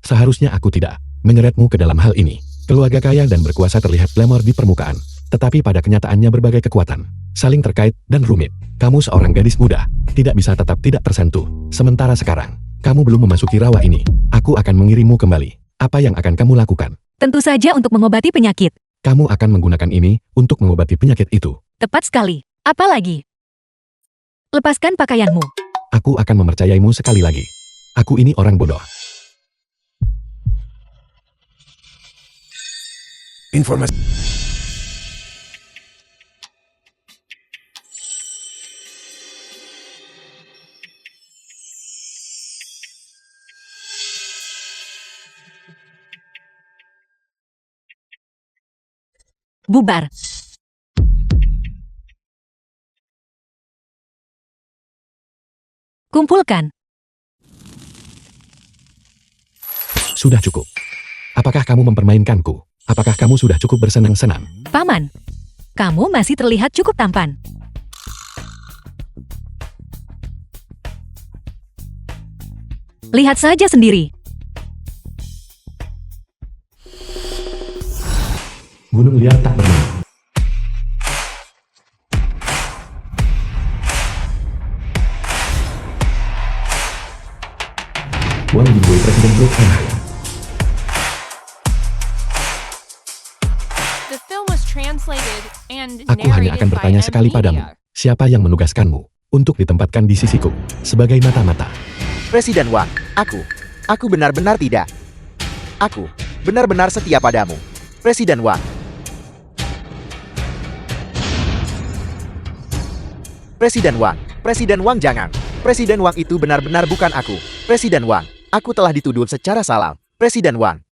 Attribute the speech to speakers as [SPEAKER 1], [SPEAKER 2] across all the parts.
[SPEAKER 1] Seharusnya aku tidak menyeretmu ke dalam hal ini. Keluarga kaya dan berkuasa terlihat glamor di permukaan, tetapi pada kenyataannya berbagai kekuatan saling terkait dan rumit. Kamu seorang gadis muda, tidak bisa tetap tidak tersentuh. Sementara sekarang, kamu belum memasuki rawa ini. Aku akan mengirimmu kembali. Apa yang akan kamu lakukan?
[SPEAKER 2] Tentu saja untuk mengobati penyakit.
[SPEAKER 1] Kamu akan menggunakan ini untuk mengobati penyakit itu.
[SPEAKER 2] Tepat sekali. Apa lagi? Lepaskan pakaianmu.
[SPEAKER 1] Aku akan mempercayaimu sekali lagi. Aku ini orang bodoh.
[SPEAKER 3] Informasi.
[SPEAKER 2] Bubar. Kumpulkan.
[SPEAKER 1] Sudah cukup. Apakah kamu mempermainkanku? Apakah kamu sudah cukup bersenang-senang?
[SPEAKER 2] Paman, kamu masih terlihat cukup tampan. Lihat saja sendiri.
[SPEAKER 1] Gunung liar tak bernama. Wang Jingwei Presiden Brooke Henry.
[SPEAKER 4] The film was translated and
[SPEAKER 1] Aku hanya akan
[SPEAKER 4] narrated by
[SPEAKER 1] bertanya sekali
[SPEAKER 4] M.
[SPEAKER 1] padamu.
[SPEAKER 4] Media.
[SPEAKER 1] Siapa yang menugaskanmu untuk ditempatkan di sisiku sebagai mata-mata?
[SPEAKER 5] Presiden Wang, aku benar-benar tidak. Aku benar-benar setia padamu. Presiden Wang. Presiden Wang jangan. Presiden Wang itu benar-benar bukan aku. Presiden Wang, aku telah dituduh secara salah. Presiden Wang.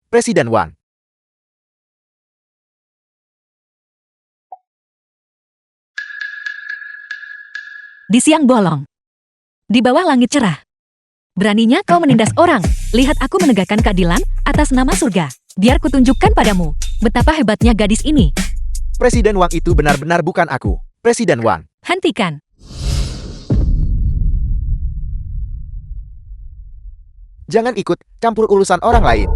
[SPEAKER 2] Di siang bolong. Di bawah langit cerah. Beraninya kau menindas orang. Lihat aku menegakkan keadilan atas nama surga. Biar kutunjukkan padamu betapa hebatnya gadis ini.
[SPEAKER 5] Presiden Wang itu benar-benar bukan aku. Presiden Wang.
[SPEAKER 2] Hentikan.
[SPEAKER 5] Jangan ikut campur urusan orang lain.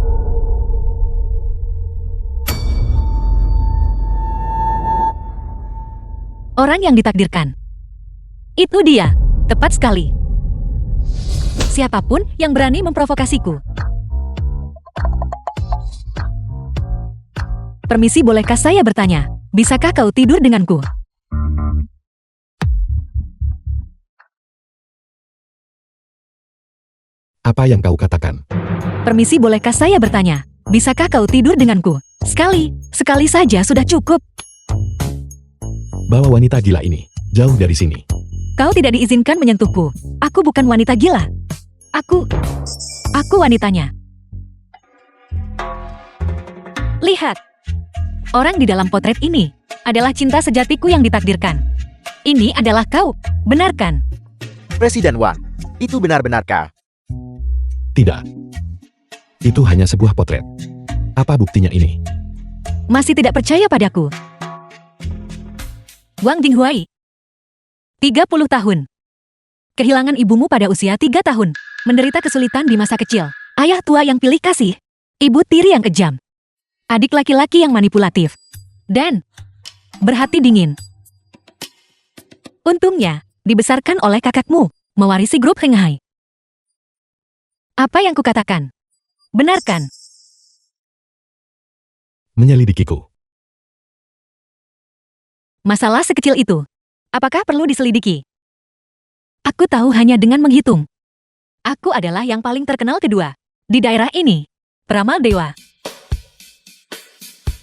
[SPEAKER 2] Orang yang ditakdirkan. Itu dia. Tepat sekali. Siapapun yang berani memprovokasiku. Permisi, bolehkah saya bertanya? Bisakah kau tidur denganku?
[SPEAKER 1] Apa yang kau katakan?
[SPEAKER 2] Permisi, bolehkah saya bertanya? Bisakah kau tidur denganku? Sekali saja sudah cukup.
[SPEAKER 1] Bawa wanita gila ini jauh dari sini.
[SPEAKER 2] Kau tidak diizinkan menyentuhku. Aku bukan wanita gila. Aku wanitanya. Lihat. Orang di dalam potret ini adalah cinta sejatiku yang ditakdirkan. Ini adalah kau. Benarkan?
[SPEAKER 5] Presiden Wang, itu benar-benarkah?
[SPEAKER 1] Tidak. Itu hanya sebuah potret. Apa buktinya ini?
[SPEAKER 2] Masih tidak percaya padaku? Wang Jinghuai. 30 tahun. Kehilangan ibumu pada usia 3 tahun. Menderita kesulitan di masa kecil. Ayah tua yang pilih kasih. Ibu tiri yang kejam. Adik laki-laki yang manipulatif. Dan berhati dingin. Untungnya, dibesarkan oleh kakakmu, mewarisi grup Henghai. Apa yang kukatakan? Benarkan?
[SPEAKER 1] Menyelidikiku.
[SPEAKER 2] Masalah sekecil itu, apakah perlu diselidiki? Aku tahu hanya dengan menghitung. Aku adalah yang paling terkenal kedua di daerah ini. Peramal Dewa.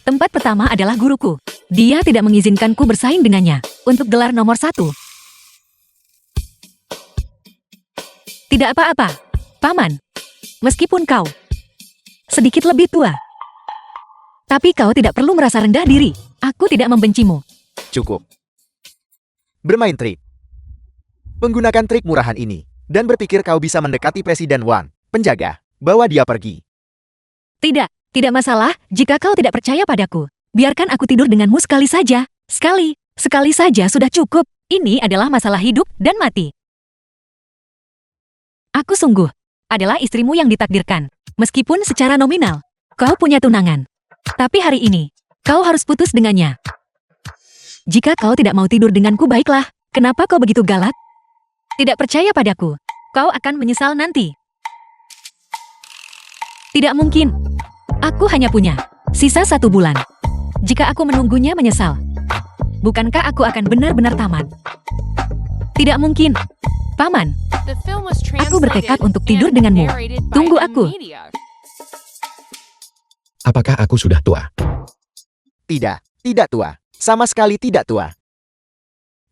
[SPEAKER 2] Tempat pertama adalah guruku. Dia tidak mengizinkanku bersaing dengannya untuk gelar nomor 1. Tidak apa-apa, Paman. Meskipun kau sedikit lebih tua. Tapi kau tidak perlu merasa rendah diri. Aku tidak membencimu.
[SPEAKER 5] Cukup. Bermain trik. Menggunakan trik murahan ini. Dan berpikir kau bisa mendekati Presiden Wang. Penjaga, bawa dia pergi.
[SPEAKER 2] Tidak masalah jika kau tidak percaya padaku. Biarkan aku tidur denganmu sekali saja. Sekali saja sudah cukup. Ini adalah masalah hidup dan mati. Aku sungguh adalah istrimu yang ditakdirkan. Meskipun secara nominal, kau punya tunangan. Tapi hari ini, kau harus putus dengannya. Jika kau tidak mau tidur denganku baiklah, kenapa kau begitu galak? Tidak percaya padaku, kau akan menyesal nanti. Tidak mungkin. Aku hanya punya sisa 1 bulan. Jika aku menunggunya menyesal, bukankah aku akan benar-benar tamat? Tidak mungkin. Paman,
[SPEAKER 4] The film was
[SPEAKER 2] Aku bertekad
[SPEAKER 4] translated
[SPEAKER 2] untuk tidur
[SPEAKER 4] and
[SPEAKER 2] denganmu.
[SPEAKER 4] narrated by
[SPEAKER 2] Tunggu
[SPEAKER 4] M
[SPEAKER 2] aku.
[SPEAKER 4] Media.
[SPEAKER 1] Apakah aku sudah tua?
[SPEAKER 5] Tidak, tidak tua. Sama sekali tidak tua.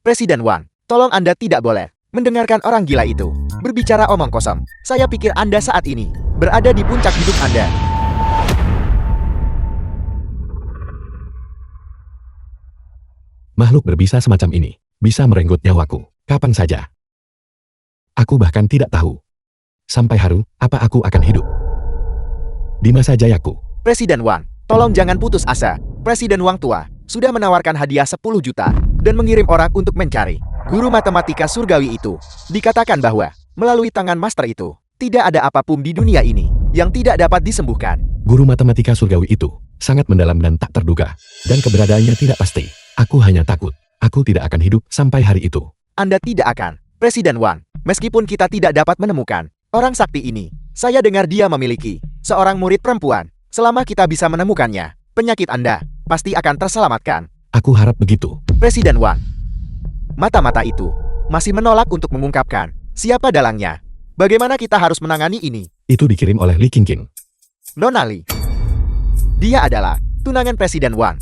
[SPEAKER 5] Presiden Wang, tolong Anda tidak boleh mendengarkan orang gila itu berbicara omong kosong. Saya pikir Anda saat ini berada di puncak hidup Anda.
[SPEAKER 1] Makhluk berbisa semacam ini bisa merenggut nyawaku kapan saja. Aku bahkan tidak tahu sampai hari apa aku akan hidup. Di masa jayaku,
[SPEAKER 5] Presiden Wang, tolong jangan putus asa. Presiden Wang tua sudah menawarkan hadiah 10 juta dan mengirim orang untuk mencari guru matematika surgawi itu. Dikatakan bahwa melalui tangan master itu, tidak ada apapun di dunia ini yang tidak dapat disembuhkan.
[SPEAKER 1] guru matematika surgawi itu sangat mendalam dan tak terduga, dan keberadaannya tidak pasti. Aku hanya takut, aku tidak akan hidup sampai hari itu.
[SPEAKER 5] Anda tidak akan, Presiden Wang. Meskipun kita tidak dapat menemukan orang sakti ini, saya dengar dia memiliki seorang murid perempuan. Selama kita bisa menemukannya, penyakit Anda pasti akan terselamatkan.
[SPEAKER 1] Aku harap begitu.
[SPEAKER 5] Presiden Wang. Mata-mata itu masih menolak untuk mengungkapkan siapa dalangnya. Bagaimana kita harus menangani ini?
[SPEAKER 1] Itu dikirim oleh Li Qingqing.
[SPEAKER 5] Nona Li. Dia adalah tunangan Presiden Wang.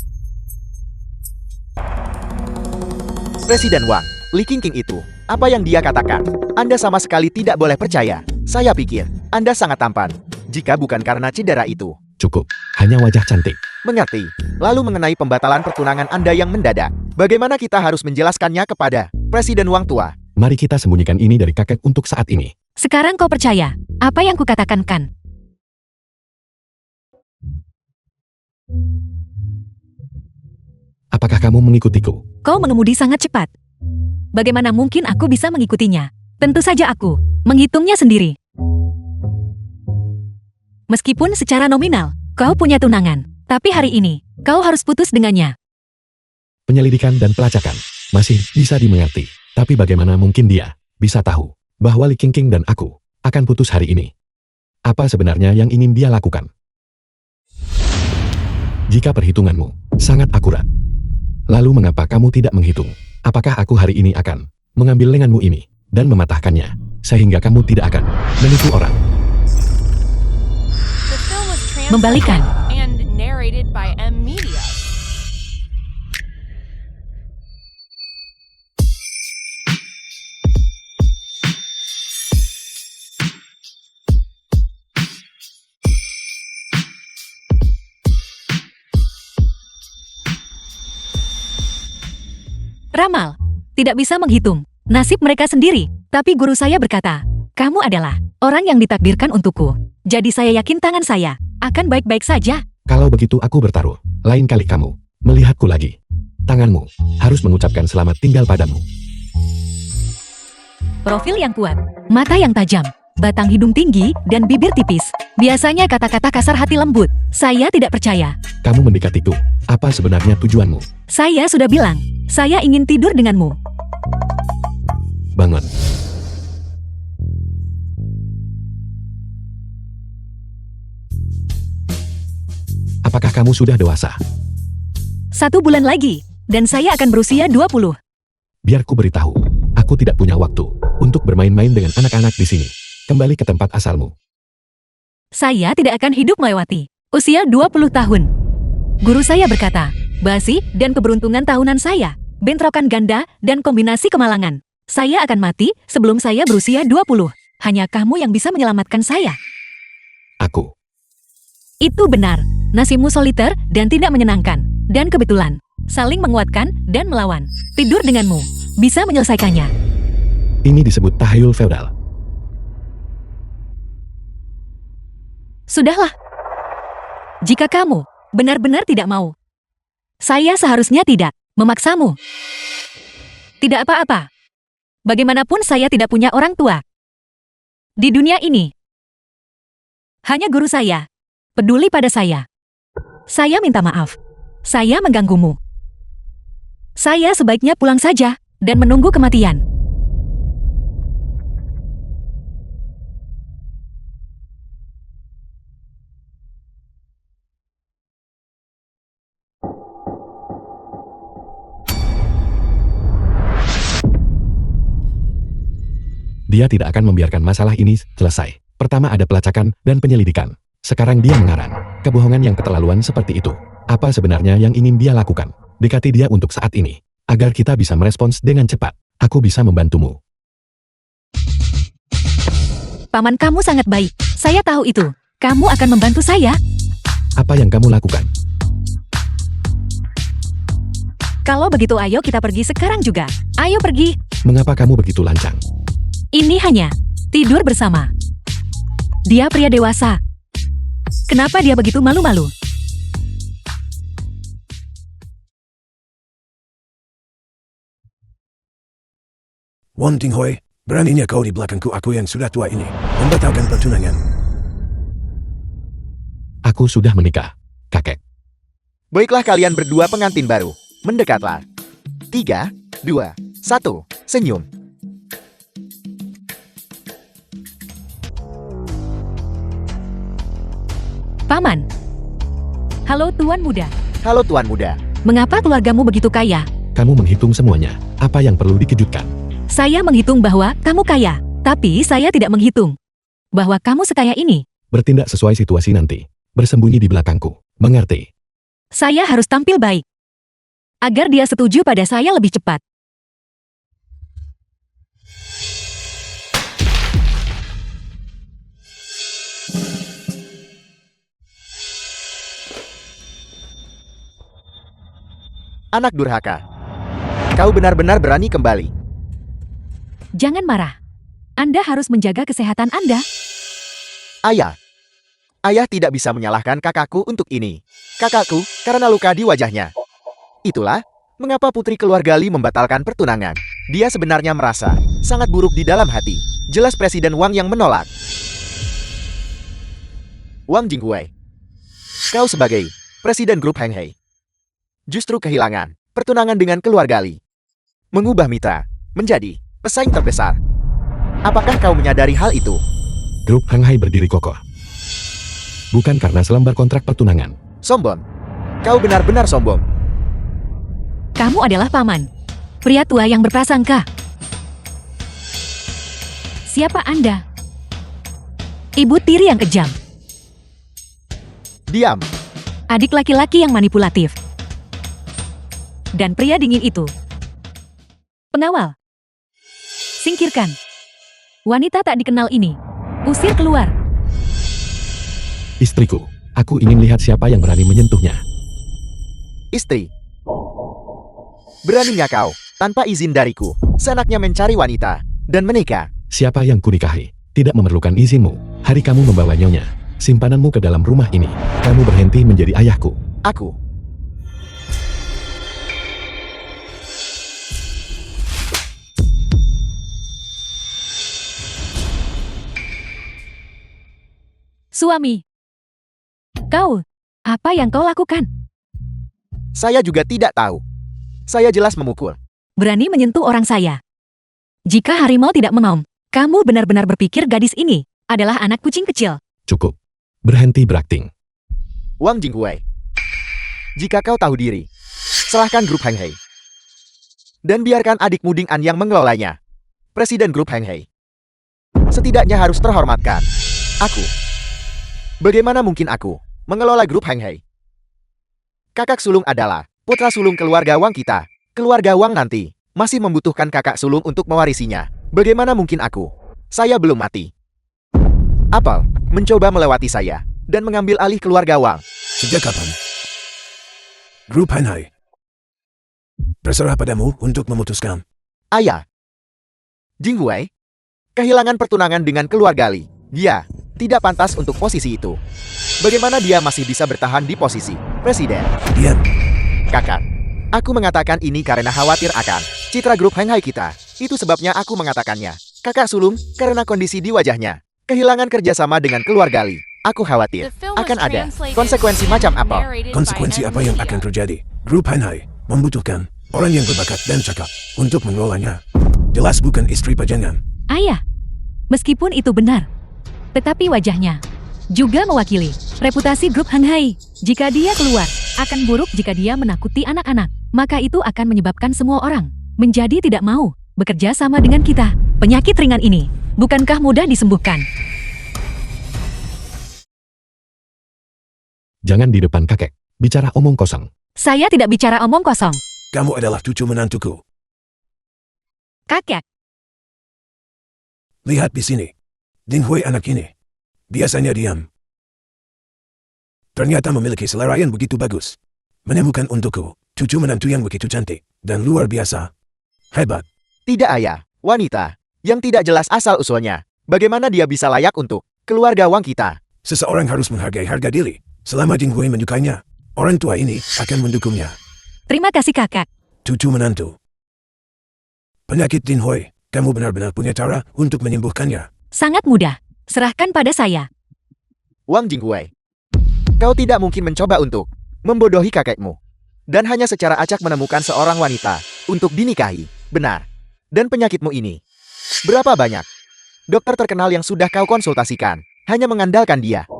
[SPEAKER 5] Presiden Wang, Li Qingqing itu, apa yang dia katakan, Anda sama sekali tidak boleh percaya. Saya pikir, Anda sangat tampan. Jika bukan karena cedera itu.
[SPEAKER 1] Cukup, hanya wajah cantik.
[SPEAKER 5] Mengerti. Lalu mengenai pembatalan pertunangan Anda yang mendadak, bagaimana kita harus menjelaskannya kepada Presiden Wang tua?
[SPEAKER 1] Mari kita sembunyikan ini dari kakek untuk saat ini.
[SPEAKER 2] Sekarang kau percaya apa yang kukatakan kan?
[SPEAKER 1] Apakah kamu mengikutiku?
[SPEAKER 2] Kau mengemudi sangat cepat. Bagaimana mungkin aku bisa mengikutinya? Tentu saja aku menghitungnya sendiri. Meskipun secara nominal, kau punya tunangan. Tapi hari ini, kau harus putus dengannya.
[SPEAKER 1] Penyelidikan dan pelacakan masih bisa dimengerti. Tapi bagaimana mungkin dia bisa tahu bahwa Li Qingqing dan aku akan putus hari ini? Apa sebenarnya yang ingin dia lakukan? Jika perhitunganmu sangat akurat, lalu mengapa kamu tidak menghitung? Apakah aku hari ini akan mengambil lenganmu ini dan mematahkannya, sehingga kamu tidak akan menipu orang?
[SPEAKER 4] The film was
[SPEAKER 2] Membalikan.
[SPEAKER 4] translated and narrated by M Media.
[SPEAKER 2] Ramal, tidak bisa menghitung nasib mereka sendiri. Tapi guru saya berkata, kamu adalah orang yang ditakdirkan untukku. Jadi saya yakin tangan saya akan baik-baik saja.
[SPEAKER 1] Kalau begitu aku bertaruh, lain kali kamu melihatku lagi. Tanganmu harus mengucapkan selamat tinggal padamu.
[SPEAKER 2] Profil yang kuat, mata yang tajam, batang hidung tinggi, dan bibir tipis. Biasanya kata-kata kasar hati lembut. Saya tidak percaya.
[SPEAKER 1] Kamu mendekatiku. Apa sebenarnya tujuanmu?
[SPEAKER 2] Saya sudah bilang, saya ingin tidur denganmu.
[SPEAKER 1] Bangun. Apakah kamu sudah dewasa?
[SPEAKER 2] 1 bulan lagi, dan saya akan berusia 20.
[SPEAKER 1] Biar ku beritahu, aku tidak punya waktu untuk bermain-main dengan anak-anak di sini. Kembali ke tempat asalmu.
[SPEAKER 2] Saya tidak akan hidup melewati usia 20 tahun. Guru saya berkata, basi dan keberuntungan tahunan saya, bentrokan ganda dan kombinasi kemalangan. Saya akan mati sebelum saya berusia 20. Hanya kamu yang bisa menyelamatkan saya.
[SPEAKER 1] Aku.
[SPEAKER 2] Itu benar. Nasibmu soliter dan tidak menyenangkan. Dan kebetulan, saling menguatkan dan melawan. Tidur denganmu bisa menyelesaikannya.
[SPEAKER 1] Ini disebut tahayul feodal.
[SPEAKER 2] Sudahlah. Jika kamu benar-benar tidak mau, saya seharusnya tidak memaksamu. Tidak apa-apa. Bagaimanapun saya tidak punya orang tua di dunia ini. Hanya guru saya. Peduli pada saya. Saya minta maaf. Saya mengganggumu. Saya sebaiknya pulang saja dan menunggu kematian.
[SPEAKER 1] Dia tidak akan membiarkan masalah ini selesai. Pertama ada pelacakan dan penyelidikan. Sekarang dia mengarang. Kebohongan yang keterlaluan seperti itu. Apa sebenarnya yang ingin dia lakukan? Dekati dia untuk saat ini. Agar kita bisa merespons dengan cepat. Aku bisa membantumu.
[SPEAKER 2] Paman kamu sangat baik. Saya tahu itu. Kamu akan membantu saya.
[SPEAKER 1] Apa yang kamu lakukan?
[SPEAKER 2] Kalau begitu ayo kita pergi sekarang juga. Ayo pergi.
[SPEAKER 1] Mengapa kamu begitu lancang?
[SPEAKER 2] Ini hanya tidur bersama. Dia pria dewasa. Kenapa dia begitu malu-malu?
[SPEAKER 3] Wang Tinghui, beraninya kau di belakangku aku yang sudah tua ini, membatalkan pertunangan.
[SPEAKER 1] Aku sudah menikah, kakek.
[SPEAKER 5] Baiklah kalian berdua pengantin baru. Mendekatlah. 3, 2, 1, senyum.
[SPEAKER 2] Paman. Halo Tuan Muda.
[SPEAKER 5] Halo Tuan Muda.
[SPEAKER 2] Mengapa keluargamu begitu kaya?
[SPEAKER 1] Kamu menghitung semuanya. Apa yang perlu dikejutkan?
[SPEAKER 2] Saya menghitung bahwa kamu kaya. Tapi saya tidak menghitung bahwa kamu sekaya ini.
[SPEAKER 1] Bertindak sesuai situasi nanti. Bersembunyi di belakangku. Mengerti?
[SPEAKER 2] Saya harus tampil baik. Agar dia setuju pada saya lebih cepat.
[SPEAKER 5] Anak durhaka. Kau benar-benar berani kembali.
[SPEAKER 2] Jangan marah. Anda harus menjaga kesehatan Anda.
[SPEAKER 5] Ayah. Ayah tidak bisa menyalahkan kakakku untuk ini. Kakakku, karena luka di wajahnya. Itulah, mengapa putri keluarga Li membatalkan pertunangan. Dia sebenarnya merasa sangat buruk di dalam hati. Jelas Presiden Wang yang menolak. Wang Jinghui. Kau sebagai Presiden Grup Heng Hei. Justru kehilangan pertunangan dengan keluarga Li. Mengubah mitra menjadi pesaing terbesar. Apakah kau menyadari hal itu?
[SPEAKER 1] Grup Heng Hai berdiri kokoh. Bukan karena selembar kontrak pertunangan.
[SPEAKER 5] Sombong. Kau benar-benar sombong.
[SPEAKER 2] Kamu adalah paman. Pria tua yang berprasangka. Siapa Anda? Ibu tiri yang kejam.
[SPEAKER 5] Diam.
[SPEAKER 2] Adik laki-laki yang manipulatif. Dan pria dingin itu. Pengawal. Singkirkan. Wanita tak dikenal ini. Usir keluar.
[SPEAKER 1] Istriku, aku ingin lihat siapa yang berani menyentuhnya.
[SPEAKER 5] Istri. Beraninya kau, tanpa izin dariku, seenaknya mencari wanita dan menikah.
[SPEAKER 1] Siapa yang kunikahi, tidak memerlukan izinmu. Hari kamu membawa nyonya, simpananmu ke dalam rumah ini. Kamu berhenti menjadi ayahku.
[SPEAKER 5] Aku.
[SPEAKER 2] Suami. Kau, apa yang kau lakukan?
[SPEAKER 5] Saya juga tidak tahu. Saya jelas memukul.
[SPEAKER 2] Berani menyentuh orang saya. Jika harimau tidak mengaum, kamu benar-benar berpikir gadis ini adalah anak kucing kecil.
[SPEAKER 1] Cukup. Berhenti berakting.
[SPEAKER 5] Wang Jinghui. Jika kau tahu diri, serahkan grup Heng Hei. Dan biarkan adik Muding An yang mengelolanya. Presiden grup Heng Hei. Setidaknya harus terhormatkan. Aku. Bagaimana mungkin aku mengelola grup Heng Hei? Kakak sulung adalah putra sulung keluarga Wang kita. Keluarga Wang nanti masih membutuhkan kakak sulung untuk mewarisinya. Bagaimana mungkin aku? Saya belum mati. Apel mencoba melewati saya dan mengambil alih keluarga Wang.
[SPEAKER 3] Sejak kapan? Grup Heng Hai. Terserah padamu untuk memutuskan.
[SPEAKER 5] Ayah. Jinghui. Kehilangan pertunangan dengan keluarga Li. Dia tidak pantas untuk posisi itu. Bagaimana dia masih bisa bertahan di posisi presiden?
[SPEAKER 3] Diam.
[SPEAKER 5] Kakak, aku mengatakan ini karena khawatir akan citra grup Heng Hai kita. Itu sebabnya aku mengatakannya. Kakak sulung, karena kondisi di wajahnya. Kehilangan kerjasama dengan keluarga Li. Aku khawatir
[SPEAKER 4] The film was
[SPEAKER 5] akan ada
[SPEAKER 4] translated
[SPEAKER 5] konsekuensi
[SPEAKER 4] and
[SPEAKER 5] macam apa.
[SPEAKER 4] narrated by
[SPEAKER 3] Konsekuensi
[SPEAKER 4] M
[SPEAKER 3] apa yang
[SPEAKER 4] Media.
[SPEAKER 3] akan terjadi? Grup Hanhai membutuhkan orang yang berbakat dan cakap untuk mengelolanya. Jelas bukan istri pajangan.
[SPEAKER 2] Ayah, meskipun itu benar, tetapi wajahnya juga mewakili reputasi grup Hanhai. Jika dia keluar, akan buruk jika dia menakuti anak-anak. Maka itu akan menyebabkan semua orang menjadi tidak mau bekerja sama dengan kita. Penyakit ringan ini, bukankah mudah disembuhkan?
[SPEAKER 1] Jangan di depan kakek. Bicara omong kosong.
[SPEAKER 2] Saya tidak bicara omong kosong.
[SPEAKER 3] Kamu adalah cucu menantuku.
[SPEAKER 2] Kakek,
[SPEAKER 3] Lihat di sini. Ding Hui anak ini. Biasanya diam. Ternyata memiliki selera yang begitu bagus. Menemukan untukku, cucu menantu yang begitu cantik dan luar biasa. Hebat.
[SPEAKER 5] Tidak ayah, wanita yang tidak jelas asal-usulnya. Bagaimana dia bisa layak untuk keluarga Wang kita?
[SPEAKER 3] Seseorang harus menghargai harga diri. Selama Ding Hui menyukainya, orang tua ini akan mendukungnya.
[SPEAKER 2] terima kasih kakek.
[SPEAKER 3] Cucu menantu. Penyakit Ding Hui, kamu benar-benar punya cara untuk menyembuhkannya.
[SPEAKER 2] Sangat mudah. Serahkan pada saya.
[SPEAKER 5] Wang Jinghui, kau tidak mungkin mencoba untuk membodohi kakekmu. Dan hanya secara acak menemukan seorang wanita untuk dinikahi. Benar. Dan penyakitmu ini. Berapa banyak dokter terkenal yang sudah kau konsultasikan hanya mengandalkan dia?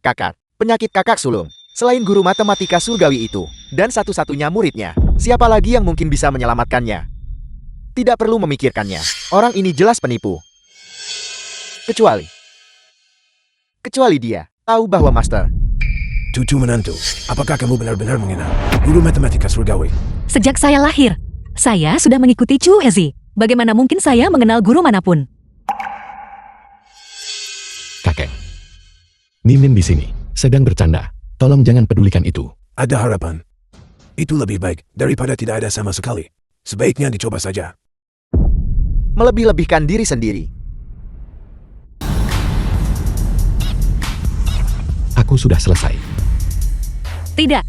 [SPEAKER 5] Kakak, penyakit kakak sulung. Selain guru matematika surgawi itu, dan satu-satunya muridnya, siapa lagi yang mungkin bisa menyelamatkannya? Tidak perlu memikirkannya. Orang ini jelas penipu. Kecuali dia tahu bahwa Master.
[SPEAKER 3] Cucu menantu, apakah kamu benar-benar mengenal guru matematika surgawi?
[SPEAKER 2] Sejak saya lahir, saya sudah mengikuti Chu Hezi. Bagaimana mungkin saya mengenal guru manapun?
[SPEAKER 1] Kakek. Mimin di sini. Sedang bercanda. Tolong jangan pedulikan itu.
[SPEAKER 3] Ada harapan. Itu lebih baik daripada tidak ada sama sekali. Sebaiknya dicoba saja.
[SPEAKER 5] Melebih-lebihkan diri sendiri.
[SPEAKER 1] Aku sudah selesai.
[SPEAKER 2] Tidak.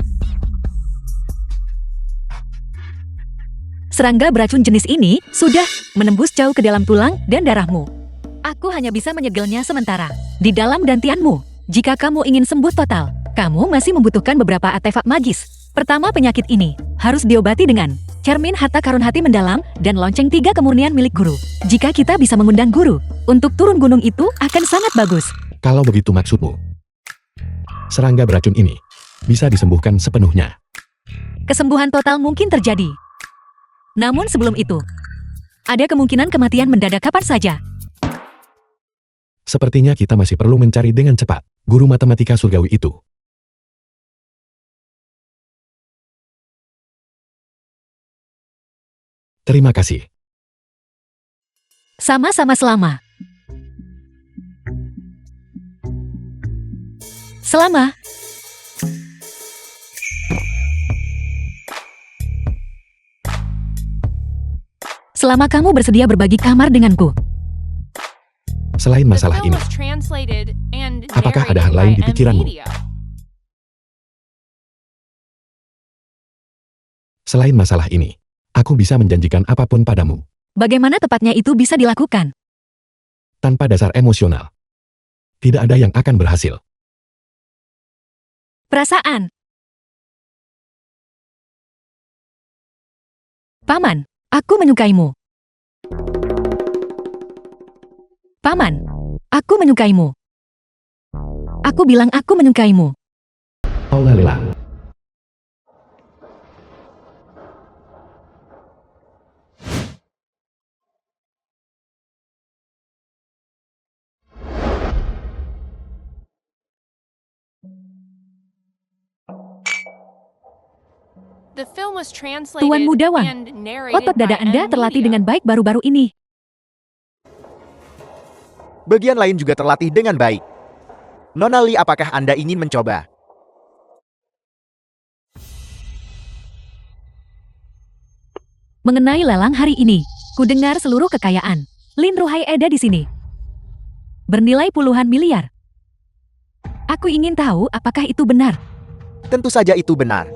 [SPEAKER 2] Serangga beracun jenis ini sudah menembus jauh ke dalam tulang dan darahmu. Aku hanya bisa menyegelnya sementara di dalam dantianmu. Jika kamu ingin sembuh total, kamu masih membutuhkan beberapa artefak magis. Pertama, penyakit ini harus diobati dengan cermin harta karun hati mendalam dan lonceng 3 kemurnian milik guru. Jika kita bisa mengundang guru untuk turun gunung, itu akan sangat bagus.
[SPEAKER 1] Kalau begitu maksudmu, serangga beracun ini bisa disembuhkan sepenuhnya.
[SPEAKER 2] Kesembuhan total mungkin terjadi. Namun sebelum itu, ada kemungkinan kematian mendadak kapan saja.
[SPEAKER 1] Sepertinya kita masih perlu mencari dengan cepat guru matematika surgawi itu. Terima kasih.
[SPEAKER 2] Sama-sama selama. Selama. Selama kamu bersedia berbagi kamar denganku.
[SPEAKER 1] Selain
[SPEAKER 4] The
[SPEAKER 1] masalah
[SPEAKER 4] film
[SPEAKER 1] ini,
[SPEAKER 4] was translated and
[SPEAKER 1] apakah ada hal
[SPEAKER 4] narrated
[SPEAKER 1] lain
[SPEAKER 4] by
[SPEAKER 1] di
[SPEAKER 4] M
[SPEAKER 1] pikiranmu?
[SPEAKER 4] Media.
[SPEAKER 1] selain masalah ini, aku bisa menjanjikan apapun padamu,
[SPEAKER 2] Bagaimana tepatnya itu bisa dilakukan?
[SPEAKER 1] tanpa dasar emosional. Tidak ada yang akan berhasil.
[SPEAKER 2] Perasaan. Paman, aku menyukaimu. Paman, aku menyukaimu. Aku bilang aku menyukaimu.
[SPEAKER 1] Aulalila.
[SPEAKER 4] The film was translated
[SPEAKER 2] Tuan Muda Wang,
[SPEAKER 4] and narrated
[SPEAKER 2] Otot dada
[SPEAKER 4] by
[SPEAKER 2] Anda
[SPEAKER 4] M
[SPEAKER 2] terlatih
[SPEAKER 4] Media.
[SPEAKER 2] dengan baik baru-baru ini.
[SPEAKER 5] Bagian lain juga terlatih dengan baik. Nona Li, apakah Anda ingin mencoba?
[SPEAKER 2] Mengenai lelang hari ini, ku dengar seluruh kekayaan Lin Ruhai Eda di sini. Bernilai puluhan miliar. Aku ingin tahu apakah itu benar.
[SPEAKER 5] Tentu saja itu benar.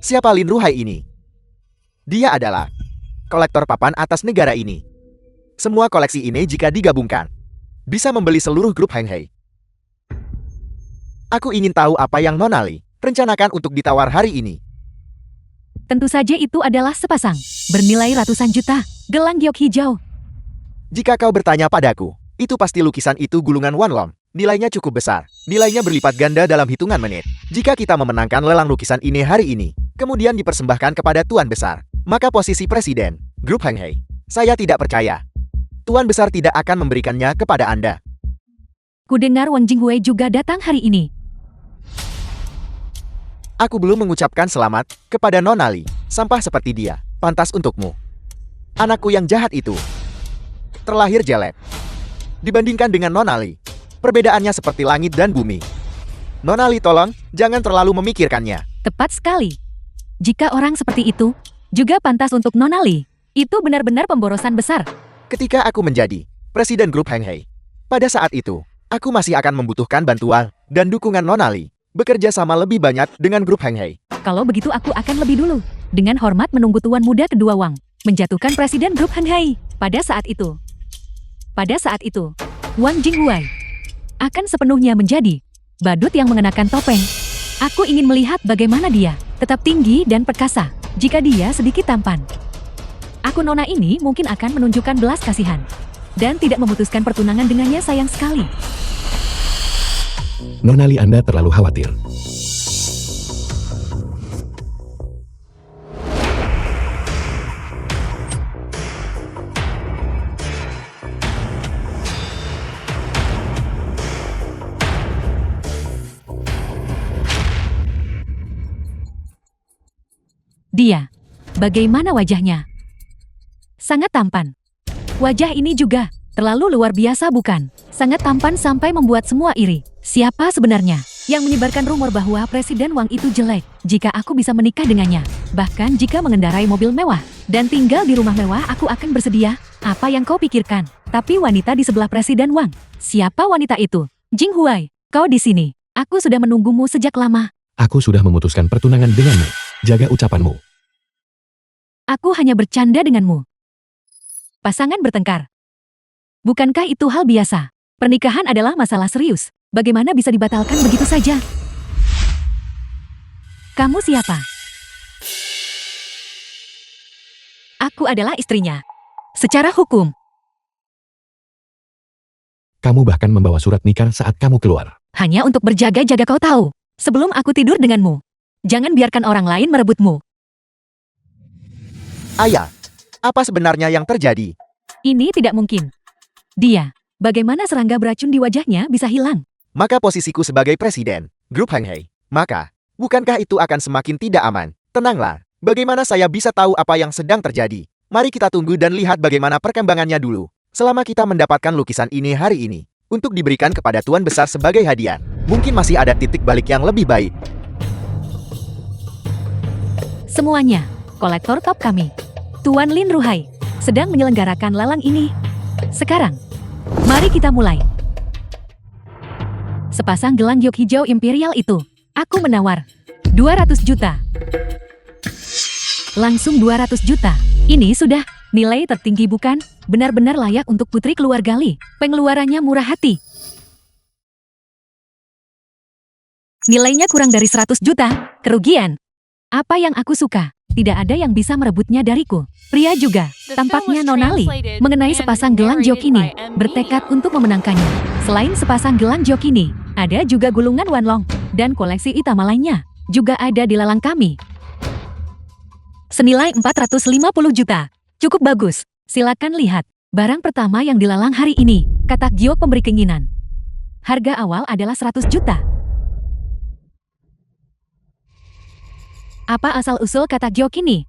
[SPEAKER 5] Siapa Lin Ruhai ini? Dia adalah kolektor papan atas negara ini. Semua koleksi ini jika digabungkan bisa membeli seluruh grup Heng Hei. Aku ingin tahu apa yang Nona Li rencanakan untuk ditawar hari ini.
[SPEAKER 2] Tentu saja itu adalah sepasang, bernilai ratusan juta, gelang giok hijau.
[SPEAKER 5] Jika kau bertanya padaku, itu pasti lukisan itu gulungan Wanlong. Nilainya cukup besar. Nilainya berlipat ganda dalam hitungan menit. Jika kita memenangkan lelang lukisan ini hari ini, kemudian dipersembahkan kepada Tuan Besar, maka posisi Presiden, grup Heng Hei, saya tidak percaya. Tuan Besar tidak akan memberikannya kepada Anda.
[SPEAKER 2] Kudengar Wang Jinghui juga datang hari ini.
[SPEAKER 5] Aku belum mengucapkan selamat kepada Nona Li. Sampah seperti dia, pantas untukmu. Anakku yang jahat itu terlahir jelek. Dibandingkan dengan Nona Li, perbedaannya seperti langit dan bumi. Nona Li, tolong, jangan terlalu memikirkannya.
[SPEAKER 2] Tepat sekali. Jika orang seperti itu juga pantas untuk Nona Li, itu benar-benar pemborosan besar.
[SPEAKER 5] Ketika aku menjadi Presiden grup Heng Hei, pada saat itu, aku masih akan membutuhkan bantuan dan dukungan Nona Li. Bekerja sama lebih banyak dengan grup Heng Hei.
[SPEAKER 2] Kalau begitu aku akan lebih dulu. Dengan hormat menunggu Tuan Muda kedua Wang menjatuhkan Presiden grup Heng Hei. Pada saat itu, Wang Jinghui akan sepenuhnya menjadi badut yang mengenakan topeng. Aku ingin melihat bagaimana dia tetap tinggi dan perkasa jika dia sedikit tampan. Aku Nona ini mungkin akan menunjukkan belas kasihan dan tidak memutuskan pertunangan dengannya, sayang sekali.
[SPEAKER 1] Nona Li, Anda terlalu khawatir.
[SPEAKER 2] Dia, bagaimana wajahnya? Sangat tampan. Wajah ini juga terlalu luar biasa, bukan? Sangat tampan sampai membuat semua iri. Siapa sebenarnya yang menyebarkan rumor bahwa Presiden Wang itu jelek? Jika aku bisa menikah dengannya, bahkan jika mengendarai mobil mewah dan tinggal di rumah mewah, aku akan bersedia. Apa yang kau pikirkan? Tapi wanita di sebelah Presiden Wang, siapa wanita itu? Jinghui, kau di sini. Aku sudah menunggumu sejak lama.
[SPEAKER 1] Aku sudah memutuskan pertunangan denganmu. Jaga ucapanmu.
[SPEAKER 2] Aku hanya bercanda denganmu. Pasangan bertengkar. Bukankah itu hal biasa? Pernikahan adalah masalah serius. Bagaimana bisa dibatalkan begitu saja? Kamu siapa? Aku adalah istrinya. Secara hukum.
[SPEAKER 1] Kamu bahkan membawa surat nikah saat kamu keluar.
[SPEAKER 2] Hanya untuk berjaga-jaga, kau tahu. Sebelum aku tidur denganmu. Jangan biarkan orang lain merebutmu.
[SPEAKER 5] Ayah, apa sebenarnya yang terjadi?
[SPEAKER 2] Ini tidak mungkin. Dia, bagaimana serangga beracun di wajahnya bisa hilang?
[SPEAKER 5] Maka posisiku sebagai Presiden grup Heng Hei, maka, bukankah itu akan semakin tidak aman? Tenanglah, bagaimana saya bisa tahu apa yang sedang terjadi? Mari kita tunggu dan lihat bagaimana perkembangannya dulu. Selama kita mendapatkan lukisan ini hari ini, untuk diberikan kepada Tuan Besar sebagai hadiah, mungkin masih ada titik balik yang lebih baik.
[SPEAKER 2] Semuanya, kolektor top kami, Tuan Lin Ruhai, sedang menyelenggarakan lelang ini. Sekarang, mari kita mulai. Sepasang gelang giok hijau imperial itu, aku menawar 200 juta. Langsung 200 juta. Ini sudah nilai tertinggi, bukan? Benar-benar layak untuk putri keluarga Li. Pengeluarannya murah hati. Nilainya kurang dari 100 juta. Kerugian. Apa yang aku suka, tidak ada yang bisa merebutnya dariku. Pria juga, tampaknya Nona Li, mengenai sepasang gelang giok ini, bertekad untuk memenangkannya. Selain sepasang gelang giok ini, ada juga gulungan Wanlong, dan koleksi utama lainnya, juga ada di lelang kami. Senilai 450 juta. Cukup bagus. Silakan lihat. Barang pertama yang dilelang hari ini, katak giok pemberi keinginan. Harga awal adalah 100 juta. Apa asal-usul katak giok ini?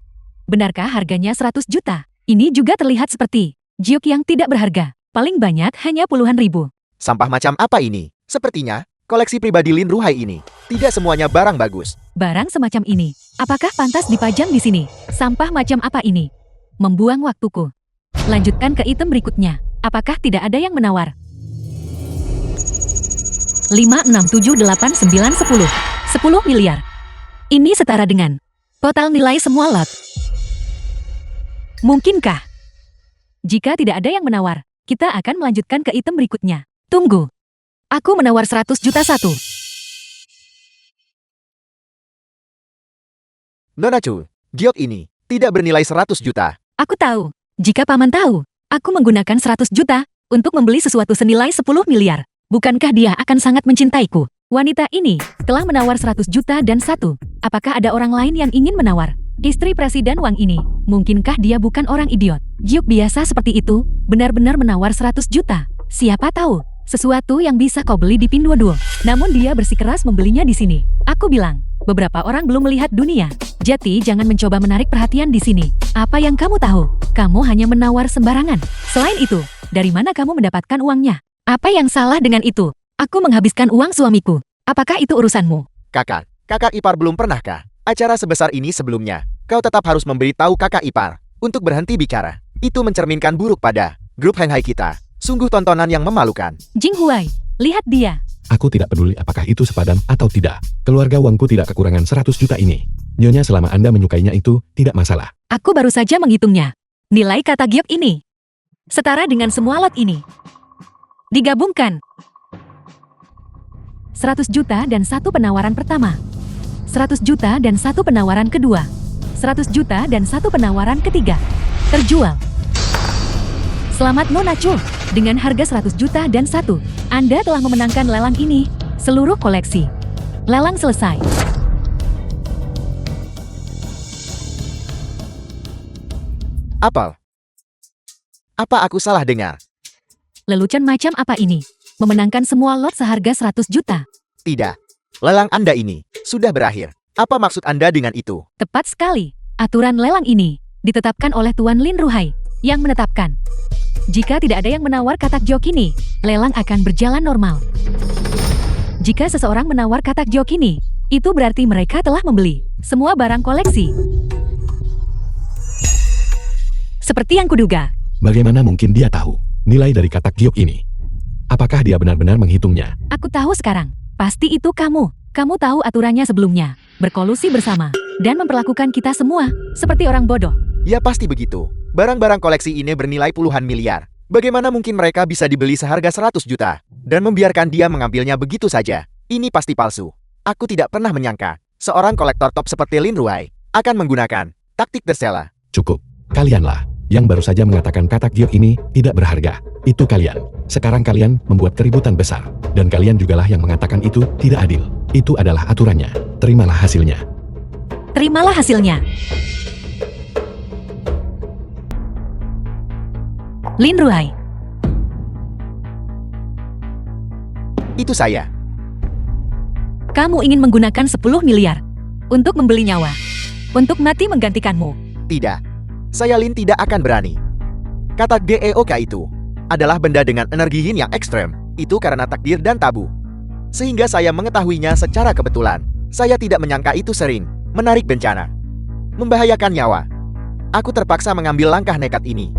[SPEAKER 2] Benarkah harganya 100 juta? Ini juga terlihat seperti giok yang tidak berharga. Paling banyak hanya puluhan ribu.
[SPEAKER 5] Sampah macam apa ini? Sepertinya, koleksi pribadi Lin Ruhai ini, tidak semuanya barang bagus.
[SPEAKER 2] Barang semacam ini, apakah pantas dipajang di sini? Sampah macam apa ini? Membuang waktuku. Lanjutkan ke item berikutnya. Apakah tidak ada yang menawar? 5, 6, 7, 8, 9, 10. 10 miliar. Ini setara dengan total nilai semua lot. Mungkinkah? Jika tidak ada yang menawar, Kita akan melanjutkan ke item berikutnya. Tunggu. Aku menawar 100 juta satu.
[SPEAKER 5] Nona Chu, giok ini tidak bernilai 100 juta.
[SPEAKER 2] Aku tahu. Jika paman tahu, aku menggunakan 100 juta untuk membeli sesuatu senilai 10 miliar. Bukankah dia akan sangat mencintaiku? Wanita ini telah menawar 100 juta dan satu. Apakah ada orang lain yang ingin menawar? Istri Presiden Wang ini, mungkinkah dia bukan orang idiot? Giok biasa seperti itu, benar-benar menawar 100 juta. Siapa tahu, sesuatu yang bisa kau beli di Pinduoduo. Namun dia bersikeras membelinya di sini. Aku bilang, beberapa orang belum melihat dunia. Jadi jangan mencoba menarik perhatian di sini. Apa yang kamu tahu? Kamu hanya menawar sembarangan. Selain itu, dari mana kamu mendapatkan uangnya? Apa yang salah dengan itu? Aku menghabiskan uang suamiku. Apakah itu urusanmu?
[SPEAKER 5] Kakak ipar belum pernahkah? Acara sebesar ini sebelumnya, kau tetap harus memberitahu kakak ipar untuk berhenti bicara. Itu mencerminkan buruk pada grup Hanghai kita. Sungguh tontonan yang memalukan.
[SPEAKER 2] Jing Huai, lihat dia.
[SPEAKER 1] Aku tidak peduli apakah itu sepadan atau tidak. Keluarga Wangku tidak kekurangan 100 juta ini. Nyonya selama Anda menyukainya itu, tidak masalah.
[SPEAKER 2] Aku baru saja menghitungnya. Nilai kata giok ini setara dengan semua lot ini. Digabungkan. 100 juta dan satu penawaran pertama. 100 juta dan satu penawaran kedua. 100 juta dan satu penawaran ketiga. Terjual. Selamat Nona Chu. Dengan harga 100 juta dan satu, Anda telah memenangkan lelang ini. Seluruh koleksi. Lelang selesai.
[SPEAKER 5] Apel. Apa aku salah dengar?
[SPEAKER 2] Lelucon macam apa ini? Memenangkan semua lot seharga 100 juta.
[SPEAKER 5] Tidak. Lelang Anda ini sudah berakhir. Apa maksud Anda dengan itu?
[SPEAKER 2] Tepat sekali. Aturan lelang ini ditetapkan oleh Tuan Lin Ruhai yang menetapkan. Jika tidak ada yang menawar katak giok ini, lelang akan berjalan normal. Jika seseorang menawar katak giok ini, itu berarti mereka telah membeli semua barang koleksi. Seperti yang kuduga.
[SPEAKER 1] Bagaimana mungkin dia tahu nilai dari katak giok ini? Apakah dia benar-benar menghitungnya?
[SPEAKER 2] Aku tahu sekarang. Pasti itu kamu. Kamu tahu aturannya sebelumnya. Berkolusi bersama. Dan memperlakukan kita semua seperti orang bodoh.
[SPEAKER 5] Ya pasti begitu. Barang-barang koleksi ini bernilai puluhan miliar. Bagaimana mungkin mereka bisa dibeli seharga 100 juta? Dan membiarkan dia mengambilnya begitu saja? Ini pasti palsu. Aku tidak pernah menyangka seorang kolektor top seperti Lin Ruhai akan menggunakan taktik tersela.
[SPEAKER 1] Cukup. Kalianlah yang baru saja mengatakan katak giok ini tidak berharga. Itu kalian. Sekarang kalian membuat keributan besar. Dan kalian jugalah yang mengatakan itu tidak adil. Itu adalah aturannya. Terimalah hasilnya.
[SPEAKER 2] Terimalah hasilnya. Lin Ruhai.
[SPEAKER 5] Itu saya.
[SPEAKER 2] Kamu ingin menggunakan 10 miliar untuk membeli nyawa. Untuk mati menggantikanmu.
[SPEAKER 5] Tidak. Saya Lin tidak akan berani. Katak GEOK itu adalah benda dengan energi yin yang ekstrem. Itu karena takdir dan tabu. Sehingga saya mengetahuinya secara kebetulan. Saya tidak menyangka itu sering menarik bencana. Membahayakan nyawa. Aku terpaksa mengambil langkah nekat ini.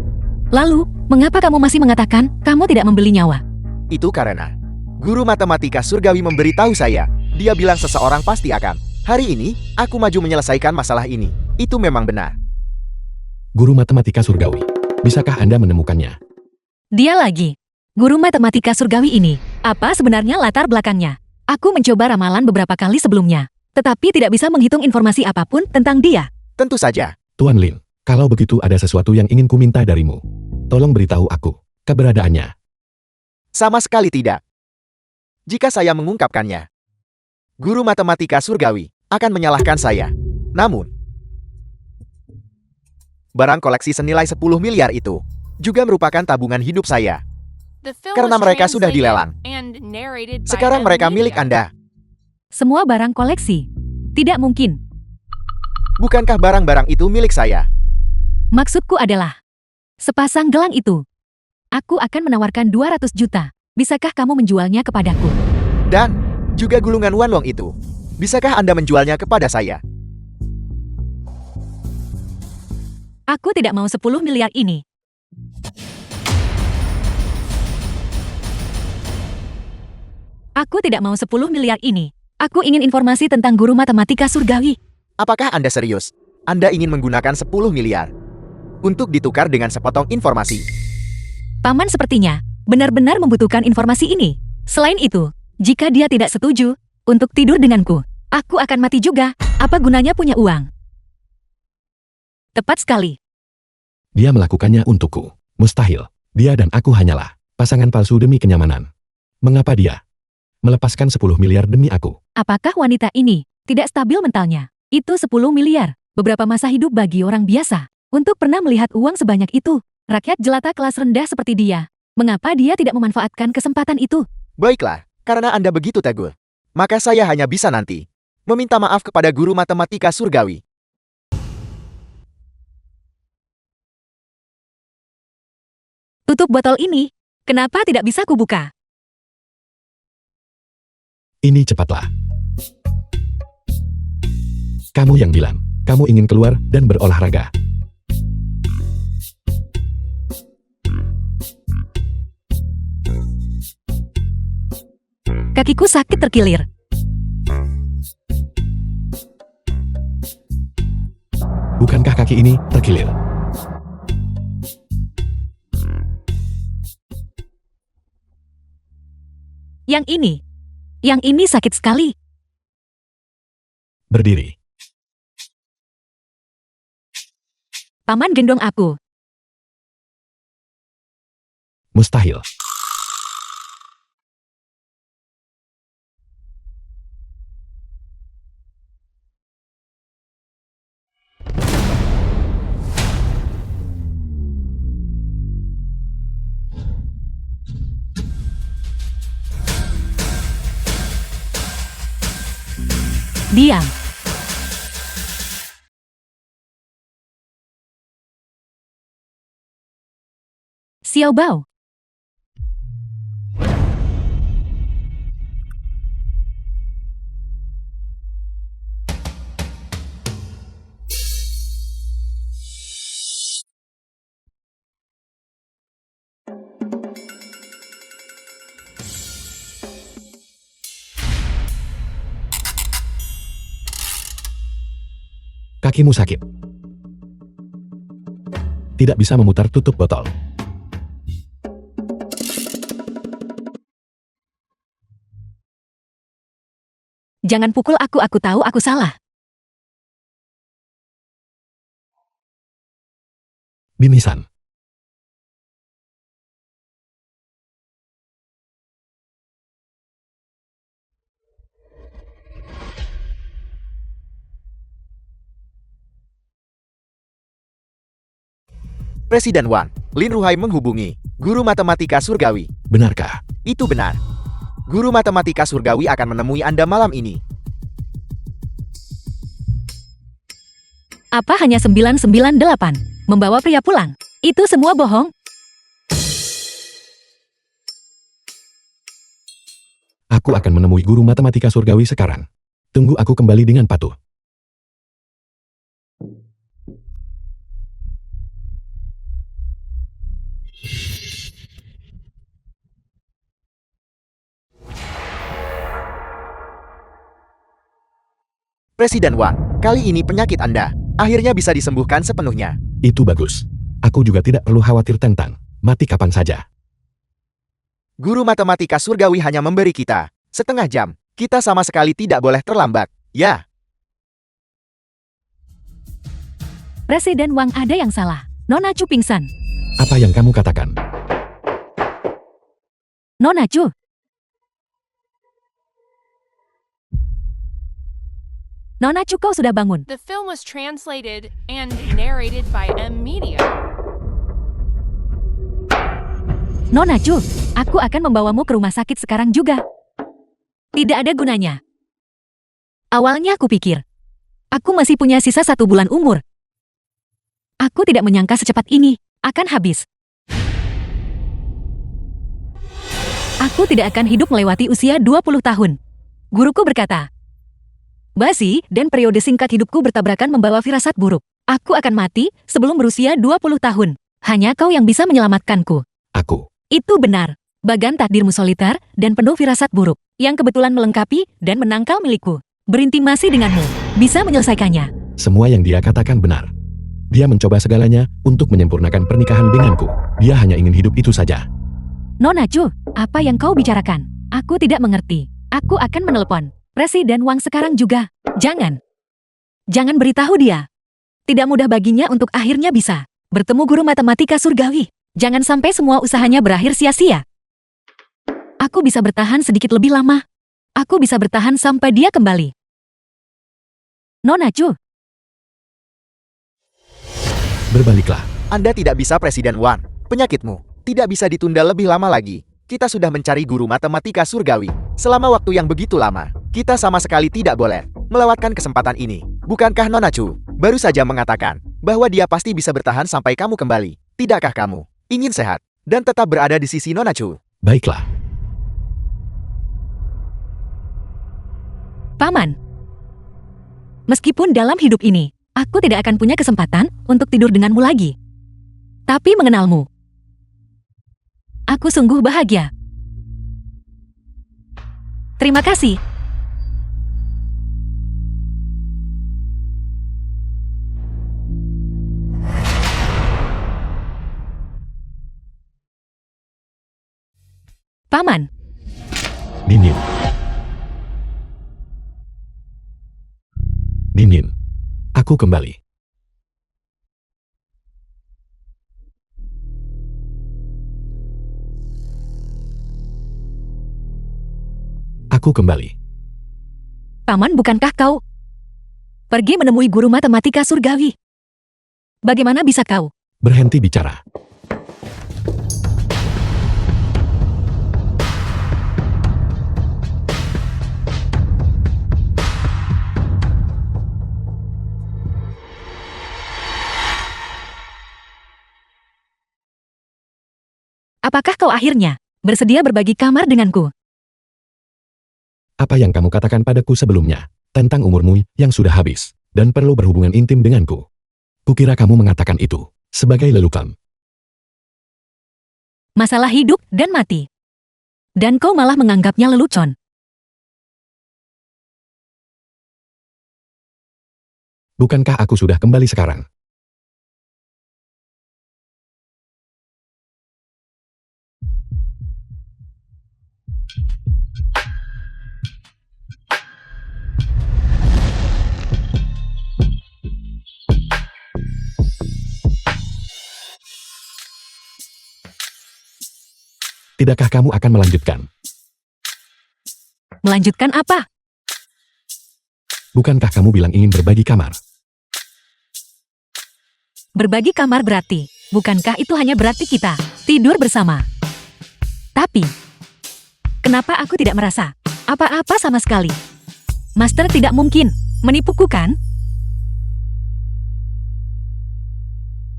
[SPEAKER 2] Lalu, mengapa kamu masih mengatakan kamu tidak membeli nyawa?
[SPEAKER 5] Itu karena guru matematika surgawi memberitahu saya. Dia bilang seseorang pasti akan. Hari ini, aku maju menyelesaikan masalah ini. Itu memang benar.
[SPEAKER 1] Guru matematika surgawi. Bisakah Anda menemukannya?
[SPEAKER 2] Dia lagi. Guru matematika surgawi ini. Apa sebenarnya latar belakangnya? Aku mencoba ramalan beberapa kali sebelumnya. Tetapi tidak bisa menghitung informasi apapun tentang dia.
[SPEAKER 5] Tentu saja.
[SPEAKER 1] Tuan Lin, kalau begitu ada sesuatu yang ingin kuminta darimu. Tolong beritahu aku keberadaannya.
[SPEAKER 5] Sama sekali tidak. Jika saya mengungkapkannya, guru matematika surgawi akan menyalahkan saya. Namun, barang koleksi senilai 10 miliar itu juga merupakan tabungan hidup saya.
[SPEAKER 4] The film
[SPEAKER 5] Karena
[SPEAKER 4] was
[SPEAKER 5] mereka sudah
[SPEAKER 4] translated
[SPEAKER 5] dilelang.
[SPEAKER 4] and narrated by
[SPEAKER 5] Sekarang
[SPEAKER 4] M
[SPEAKER 5] mereka milik
[SPEAKER 4] Media.
[SPEAKER 5] Anda.
[SPEAKER 2] Semua barang koleksi. Tidak mungkin.
[SPEAKER 5] Bukankah barang-barang itu milik saya?
[SPEAKER 2] Maksudku adalah, sepasang gelang itu. Aku akan menawarkan 200 juta. Bisakah kamu menjualnya kepadaku?
[SPEAKER 5] Dan juga gulungan Wanlong itu. Bisakah Anda menjualnya kepada saya?
[SPEAKER 2] Aku tidak mau 10 miliar ini. Aku tidak mau 10 miliar ini. Aku ingin informasi tentang guru matematika surgawi.
[SPEAKER 5] Apakah Anda serius? Anda ingin menggunakan 10 miliar untuk ditukar dengan sepotong informasi
[SPEAKER 2] Paman sepertinya benar-benar membutuhkan informasi ini. Selain itu, jika dia tidak setuju untuk tidur denganku, aku akan mati juga. Apa gunanya punya uang? Tepat sekali.
[SPEAKER 1] Dia melakukannya untukku. Mustahil. Dia dan aku hanyalah pasangan palsu demi kenyamanan. Mengapa dia melepaskan 10 miliar demi aku?
[SPEAKER 2] Apakah wanita ini tidak stabil mentalnya? Itu 10 miliar. Beberapa masa hidup bagi orang biasa. Untuk pernah melihat uang sebanyak itu. Rakyat jelata kelas rendah seperti dia. Mengapa dia tidak memanfaatkan kesempatan itu?
[SPEAKER 5] Baiklah, karena Anda begitu teguh. Maka saya hanya bisa nanti meminta maaf kepada guru matematika surgawi.
[SPEAKER 2] Tutup botol ini. Kenapa tidak bisa kubuka?
[SPEAKER 1] Ini cepatlah. Kamu yang bilang, kamu ingin keluar dan berolahraga.
[SPEAKER 2] Kakiku sakit terkilir.
[SPEAKER 1] Bukankah kaki ini terkilir?
[SPEAKER 2] Yang ini sakit sekali.
[SPEAKER 1] Berdiri.
[SPEAKER 2] Paman gendong aku.
[SPEAKER 1] Mustahil.
[SPEAKER 2] Diam. Xiao Bao.
[SPEAKER 1] Kakimu sakit. Tidak bisa memutar tutup botol.
[SPEAKER 2] Jangan pukul aku tahu aku salah.
[SPEAKER 1] Bimisan.
[SPEAKER 5] Presiden Wang, Lin Ruhai menghubungi guru matematika surgawi.
[SPEAKER 1] Benarkah?
[SPEAKER 5] Itu benar. Guru matematika surgawi akan menemui Anda malam ini.
[SPEAKER 2] Apa hanya 998? Membawa pria pulang? Itu semua bohong?
[SPEAKER 1] Aku akan menemui guru matematika surgawi sekarang. Tunggu aku kembali dengan patuh.
[SPEAKER 5] Presiden Wang, kali ini penyakit Anda akhirnya bisa disembuhkan sepenuhnya.
[SPEAKER 1] Itu bagus. Aku juga tidak perlu khawatir tentang mati kapan saja.
[SPEAKER 5] Guru matematika surgawi hanya memberi kita setengah jam. Kita sama sekali tidak boleh terlambat, ya.
[SPEAKER 2] Presiden Wang ada yang salah. Nona Chu pingsan.
[SPEAKER 1] Apa yang kamu katakan?
[SPEAKER 2] Nona Chu. Nona Chu, kau sudah bangun.
[SPEAKER 4] The film was translated and narrated by M Media.
[SPEAKER 2] Nona Chu, aku akan membawamu ke rumah sakit sekarang juga. Tidak ada gunanya. Awalnya aku pikir, aku masih punya sisa 1 bulan umur. Aku tidak menyangka secepat ini akan habis. Aku tidak akan hidup melewati usia 20 tahun. Guruku berkata, basi dan periode singkat hidupku bertabrakan membawa firasat buruk. Aku akan mati sebelum berusia 20 tahun. Hanya kau yang bisa menyelamatkanku.
[SPEAKER 1] Aku.
[SPEAKER 2] Itu benar. Bagan takdirmu soliter dan penuh firasat buruk, yang kebetulan melengkapi dan menangkal milikku. Berintimasi denganmu, bisa menyelesaikannya.
[SPEAKER 1] Semua yang dia katakan benar. Dia mencoba segalanya untuk menyempurnakan pernikahan denganku. Dia hanya ingin hidup itu saja.
[SPEAKER 2] Nona Chu, apa yang kau bicarakan? Aku tidak mengerti. Aku akan menelepon Presiden Wang sekarang juga. Jangan. Jangan beritahu dia. Tidak mudah baginya untuk akhirnya bisa bertemu guru matematika surgawi. Jangan sampai semua usahanya berakhir sia-sia. Aku bisa bertahan sedikit lebih lama. Aku bisa bertahan sampai dia kembali. Nona Chu,
[SPEAKER 1] Berbaliklah.
[SPEAKER 5] Anda tidak bisa Presiden Wan. Penyakitmu tidak bisa ditunda lebih lama lagi. Kita sudah mencari guru matematika surgawi selama waktu yang begitu lama. Kita sama sekali tidak boleh melewatkan kesempatan ini. Bukankah Nona Chu baru saja mengatakan bahwa dia pasti bisa bertahan sampai kamu kembali? Tidakkah kamu ingin sehat dan tetap berada di sisi Nona Chu?
[SPEAKER 1] Baiklah.
[SPEAKER 2] Paman. Meskipun dalam hidup ini, aku tidak akan punya kesempatan untuk tidur denganmu lagi. Tapi mengenalmu, aku sungguh bahagia. Terima kasih. Paman,
[SPEAKER 1] Ninin. Ninin. Aku kembali. Aku kembali.
[SPEAKER 2] Paman, bukankah kau pergi menemui guru matematika surgawi? Bagaimana bisa kau?
[SPEAKER 1] Berhenti bicara.
[SPEAKER 2] Apakah kau akhirnya bersedia berbagi kamar denganku?
[SPEAKER 1] Apa yang kamu katakan padaku sebelumnya tentang umurmu yang sudah habis dan perlu berhubungan intim denganku? Kukira kamu mengatakan itu sebagai lelucon.
[SPEAKER 2] Masalah hidup dan mati. Dan kau malah menganggapnya lelucon.
[SPEAKER 1] Bukankah aku sudah kembali sekarang? Tidakkah kamu akan melanjutkan?
[SPEAKER 2] Melanjutkan apa?
[SPEAKER 1] Bukankah kamu bilang ingin berbagi kamar?
[SPEAKER 2] Berbagi kamar berarti, bukankah itu hanya berarti kita tidur bersama? Tapi, kenapa aku tidak merasa apa-apa sama sekali? Master tidak mungkin menipuku, kan?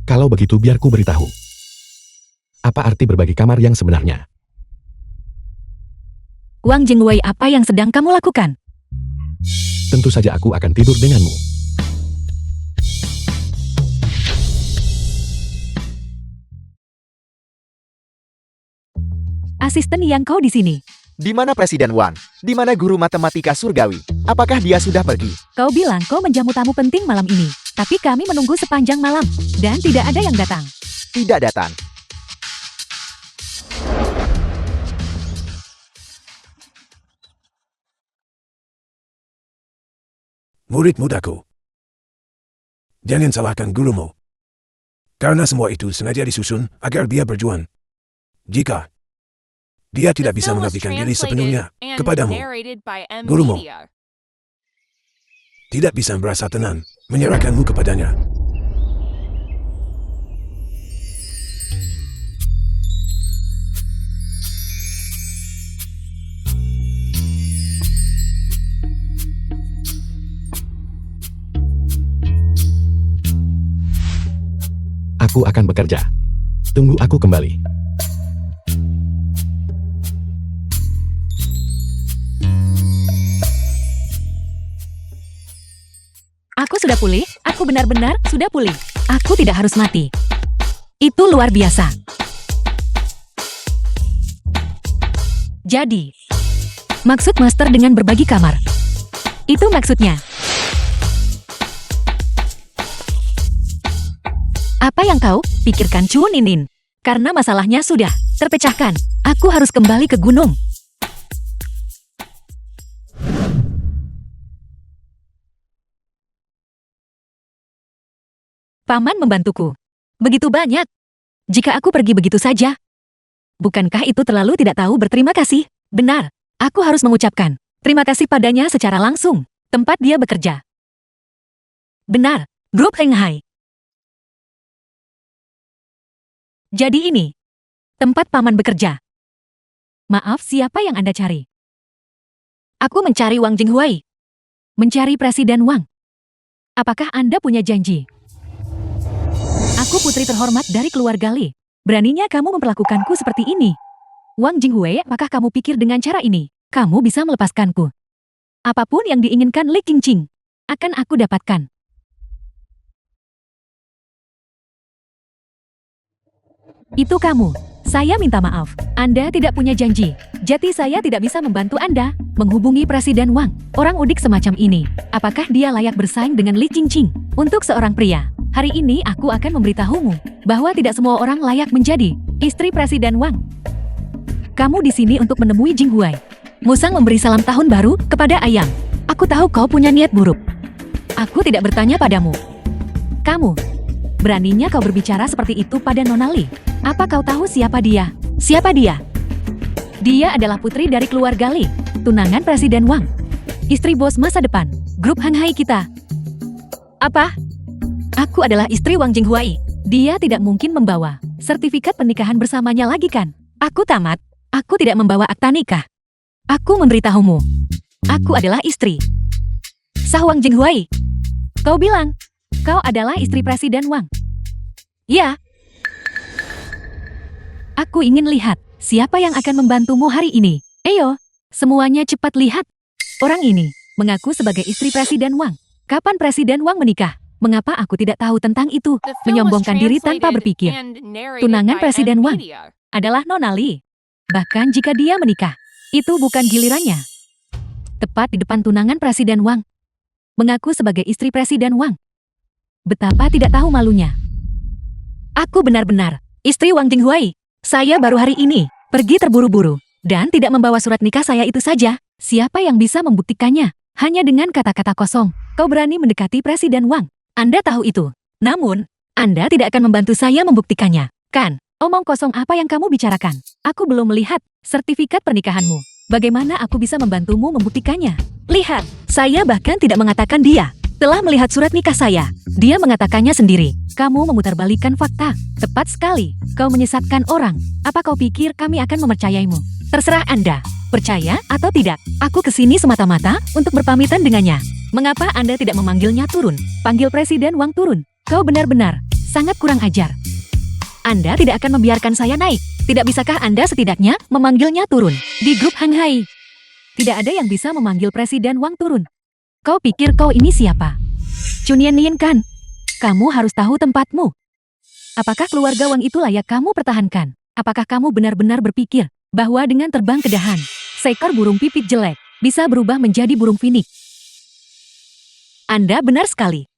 [SPEAKER 1] Kalau begitu biar ku beritahu. Apa arti berbagi kamar yang sebenarnya?
[SPEAKER 2] Wang Jingwei, apa yang sedang kamu lakukan?
[SPEAKER 1] Tentu saja aku akan tidur denganmu.
[SPEAKER 2] Asisten yang kau di sini.
[SPEAKER 5] Di mana Presiden Wan? Di mana guru matematika surgawi? Apakah dia sudah pergi?
[SPEAKER 2] Kau bilang kau menjamu tamu penting malam ini. Tapi kami menunggu sepanjang malam. Dan tidak ada yang datang.
[SPEAKER 5] Tidak datang.
[SPEAKER 3] Murid mudaku, jangan salahkan gurumu. Karena semua itu sengaja disusun agar dia berjuang. Jika dia tidak bisa
[SPEAKER 4] Film was
[SPEAKER 3] mengabdikan diri
[SPEAKER 4] translated
[SPEAKER 3] sepenuhnya
[SPEAKER 4] and
[SPEAKER 3] kepadamu,
[SPEAKER 4] narrated by M
[SPEAKER 3] gurumu.
[SPEAKER 4] Media.
[SPEAKER 3] tidak bisa merasa tenang menyerahkanmu kepadanya.
[SPEAKER 1] Aku akan bekerja. Tunggu aku kembali.
[SPEAKER 2] Aku sudah pulih, aku benar-benar sudah pulih. Aku tidak harus mati. Itu luar biasa. Jadi, maksud Master dengan berbagi kamar. Itu maksudnya. Apa yang kau pikirkan, Chu Ninin? Karena masalahnya sudah terpecahkan, aku harus kembali ke gunung. Paman membantuku begitu banyak. Jika aku pergi begitu saja, bukankah itu terlalu tidak tahu berterima kasih? Benar, aku harus mengucapkan terima kasih padanya secara langsung, tempat dia bekerja. Benar, grup Henghai. Jadi ini tempat paman bekerja. Maaf, siapa yang Anda cari? Aku mencari Wang Jinghuai. Mencari Presiden Wang. Apakah Anda punya janji? Aku putri terhormat dari keluarga Li. Beraninya kamu memperlakukanku seperti ini. Wang Jinghuai, apakah kamu pikir dengan cara ini, kamu bisa melepaskanku? Apapun yang diinginkan Li Qingqing, akan aku dapatkan. Itu kamu. Saya minta maaf. Anda tidak punya janji. Jadi saya tidak bisa membantu Anda menghubungi Presiden Wang. Orang udik semacam ini, apakah dia layak bersaing dengan Li Qingqing? Untuk seorang pria, hari ini aku akan memberitahumu bahwa tidak semua orang layak menjadi istri Presiden Wang. Kamu di sini untuk menemui Jinghuai. Musang memberi salam tahun baru kepada Ayang. Aku tahu kau punya niat buruk. Aku tidak bertanya padamu. Kamu, beraninya kau berbicara seperti itu pada Nona Li? Apa kau tahu siapa dia? Siapa dia? Dia adalah putri dari keluarga Li, tunangan Presiden Wang. Istri bos masa depan, grup Hanghai kita. Apa? Aku adalah istri Wang Jinghuai. Dia tidak mungkin membawa sertifikat pernikahan bersamanya lagi kan? Aku tamat. Aku tidak membawa akta nikah. Aku memberitahumu. Aku adalah istri sah Wang Jinghuai. Kau bilang, kau adalah istri Presiden Wang. Ya. Aku ingin lihat siapa yang akan membantumu hari ini. Ayo, semuanya cepat lihat. Orang ini mengaku sebagai istri Presiden Wang. Kapan Presiden Wang menikah? Mengapa aku tidak tahu tentang itu?
[SPEAKER 4] The film was
[SPEAKER 2] Menyombongkan diri tanpa
[SPEAKER 4] translated
[SPEAKER 2] berpikir.
[SPEAKER 4] and narrated
[SPEAKER 2] Tunangan
[SPEAKER 4] by
[SPEAKER 2] Presiden Wang
[SPEAKER 4] Media.
[SPEAKER 2] adalah Nona Li. Bahkan jika dia menikah, itu bukan gilirannya. Tepat di depan tunangan Presiden Wang. Mengaku sebagai istri Presiden Wang. Betapa tidak tahu malunya. Aku benar-benar istri Wang Jinghuai. Saya baru hari ini pergi terburu-buru dan tidak membawa surat nikah saya itu saja. Siapa yang bisa membuktikannya? Hanya dengan kata-kata kosong, kau berani mendekati Presiden Wang. Anda tahu itu. Namun, Anda tidak akan membantu saya membuktikannya, kan? Omong kosong apa yang kamu bicarakan? Aku belum melihat sertifikat pernikahanmu. Bagaimana aku bisa membantumu membuktikannya? Lihat, saya bahkan tidak mengatakan dia telah melihat surat nikah saya. Dia mengatakannya sendiri. Kamu memutarbalikkan fakta. Tepat sekali. Kau menyesatkan orang. Apa kau pikir kami akan mempercayaimu? Terserah Anda. Percaya atau tidak. Aku kesini semata-mata untuk berpamitan dengannya. Mengapa Anda tidak memanggilnya turun? Panggil Presiden Wang turun. Kau benar-benar sangat kurang ajar. Anda tidak akan membiarkan saya naik. Tidak bisakah Anda setidaknya memanggilnya turun? Di grup Hanghai, tidak ada yang bisa memanggil Presiden Wang turun. Kau pikir kau ini siapa? Chunian kan? Kamu harus tahu tempatmu. Apakah keluarga Wang itu layak kamu pertahankan? Apakah kamu benar-benar berpikir bahwa dengan terbang ke dahan, seekor burung pipit jelek bisa berubah menjadi burung finik? Anda benar sekali.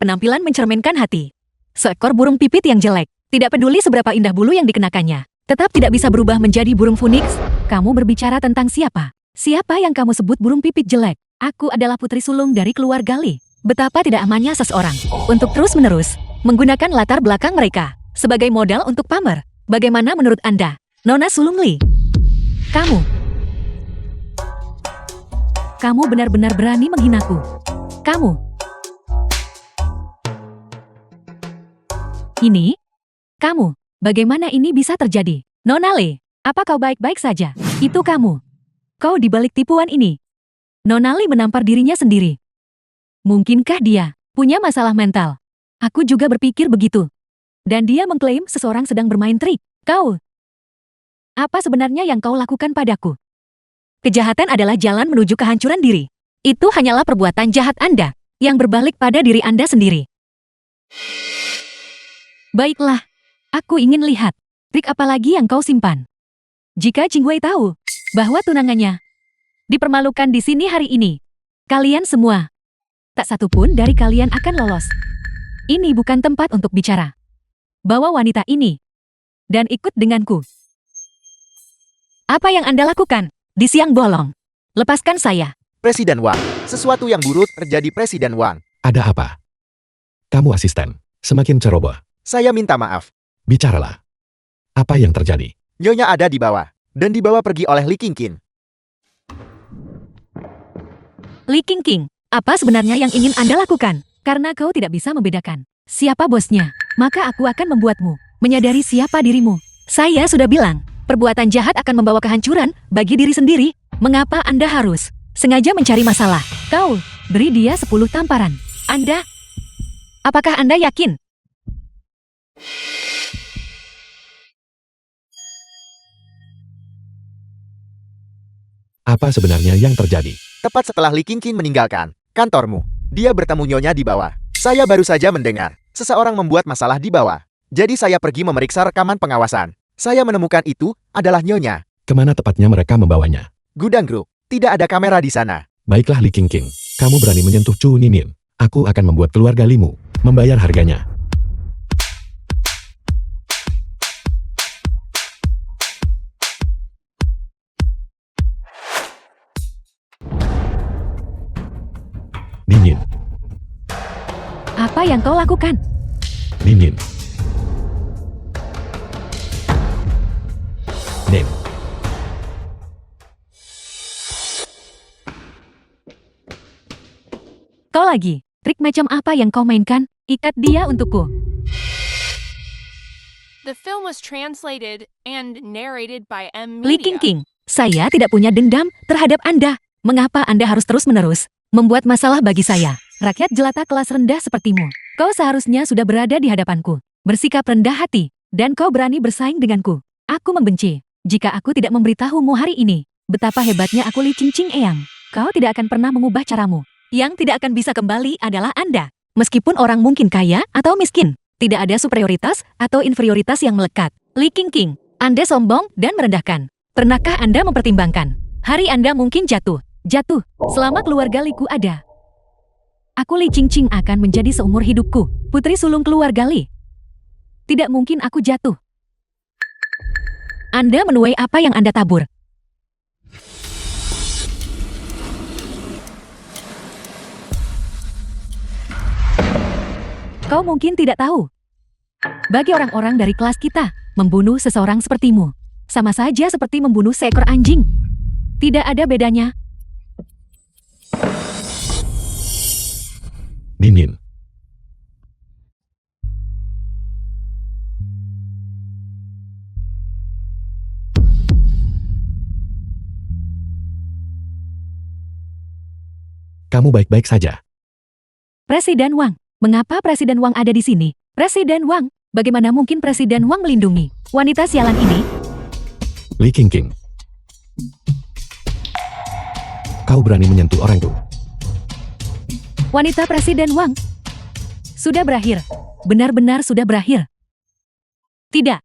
[SPEAKER 2] Penampilan mencerminkan hati. Seekor burung pipit yang jelek, tidak peduli seberapa indah bulu yang dikenakannya, tetap tidak bisa berubah menjadi burung phoenix. Kamu berbicara tentang siapa? Siapa yang kamu sebut burung pipit jelek? Aku adalah putri sulung dari keluarga Li. Betapa tidak amannya seseorang untuk terus-menerus menggunakan latar belakang mereka sebagai modal untuk pamer. Bagaimana menurut Anda, Nona sulung Li? Kamu benar-benar berani menghinaku. Kamu, bagaimana ini bisa terjadi? Nona Li, apa kau baik-baik saja? Itu kamu. Kau dibalik tipuan ini. Nona Li menampar dirinya sendiri. Mungkinkah dia punya masalah mental? Aku juga berpikir begitu. Dan dia mengklaim seseorang sedang bermain trik. Kau, apa sebenarnya yang kau lakukan padaku? Kejahatan adalah jalan menuju kehancuran diri. Itu hanyalah perbuatan jahat Anda yang berbalik pada diri Anda sendiri. Baiklah, aku ingin lihat trik apa lagi yang kau simpan. Jika Jinghuai tahu bahwa tunangannya dipermalukan di sini hari ini, kalian semua, tak satu pun dari kalian akan lolos. Ini bukan tempat untuk bicara. Bawa wanita ini. Dan ikut denganku. Apa yang Anda lakukan? Di siang bolong. Lepaskan saya.
[SPEAKER 5] Presiden Wang. Sesuatu yang buruk terjadi Presiden Wang.
[SPEAKER 1] Ada apa? Kamu asisten. Semakin ceroboh.
[SPEAKER 5] Saya minta maaf.
[SPEAKER 1] Bicaralah. Apa yang terjadi?
[SPEAKER 5] Nyonya ada di bawah. Dan dibawa pergi oleh Li Qingqing.
[SPEAKER 2] Li Qingqing, apa sebenarnya yang ingin Anda lakukan? Karena kau tidak bisa membedakan siapa bosnya, maka aku akan membuatmu menyadari siapa dirimu. Saya sudah bilang, perbuatan jahat akan membawa kehancuran bagi diri sendiri. Mengapa Anda harus sengaja mencari masalah? Kau, beri dia 10 tamparan. Anda? Apakah Anda yakin?
[SPEAKER 1] Apa sebenarnya yang terjadi?
[SPEAKER 5] Tepat setelah Li Qingqing meninggalkan kantormu, dia bertemu Nyonya di bawah. Saya baru saja mendengar seseorang membuat masalah di bawah. Jadi saya pergi memeriksa rekaman pengawasan. Saya menemukan itu adalah Nyonya.
[SPEAKER 1] Kemana tepatnya mereka membawanya?
[SPEAKER 5] Gudang Grup. Tidak ada kamera di sana.
[SPEAKER 1] Baiklah Li Qingqing, kamu berani menyentuh Chu Ninin. Aku akan membuat keluarga Limu membayar harganya. Ninin,
[SPEAKER 2] Apa yang kau lakukan?
[SPEAKER 1] Ninin. Nin.
[SPEAKER 2] Kau lagi. Trik macam apa yang kau mainkan? Ikat dia untukku.
[SPEAKER 4] The film was translated and narrated by M.
[SPEAKER 2] Li
[SPEAKER 4] Media.
[SPEAKER 2] Qingqing, saya tidak punya dendam terhadap Anda. Mengapa Anda harus terus-menerus membuat masalah bagi saya? Rakyat jelata kelas rendah sepertimu. Kau seharusnya sudah berada di hadapanku. Bersikap rendah hati. Dan kau berani bersaing denganku. Aku membenci. Jika aku tidak memberitahumu hari ini, betapa hebatnya aku Li Qingqing Eyang. Kau tidak akan pernah mengubah caramu. Yang tidak akan bisa kembali adalah Anda. Meskipun orang mungkin kaya atau miskin, tidak ada superioritas atau inferioritas yang melekat. Li Qingqing, Anda sombong dan merendahkan. Pernahkah Anda mempertimbangkan? Hari Anda mungkin jatuh. Jatuh, selama keluarga Liku ada. Aku Li Qingqing akan menjadi seumur hidupku, putri sulung keluarga Li. Tidak mungkin aku jatuh. Anda menuai apa yang Anda tabur. Kau mungkin tidak tahu. Bagi orang-orang dari kelas kita, membunuh seseorang sepertimu sama saja seperti membunuh seekor anjing. Tidak ada bedanya.
[SPEAKER 1] Ninin. Kamu baik-baik saja.
[SPEAKER 2] Presiden Wang, mengapa Presiden Wang ada di sini? Presiden Wang, bagaimana mungkin Presiden Wang melindungi wanita sialan ini?
[SPEAKER 1] Li Qingqing. Kau berani menyentuh orangku.
[SPEAKER 2] Wanita Presiden Wang. Sudah berakhir. Benar-benar sudah berakhir. Tidak.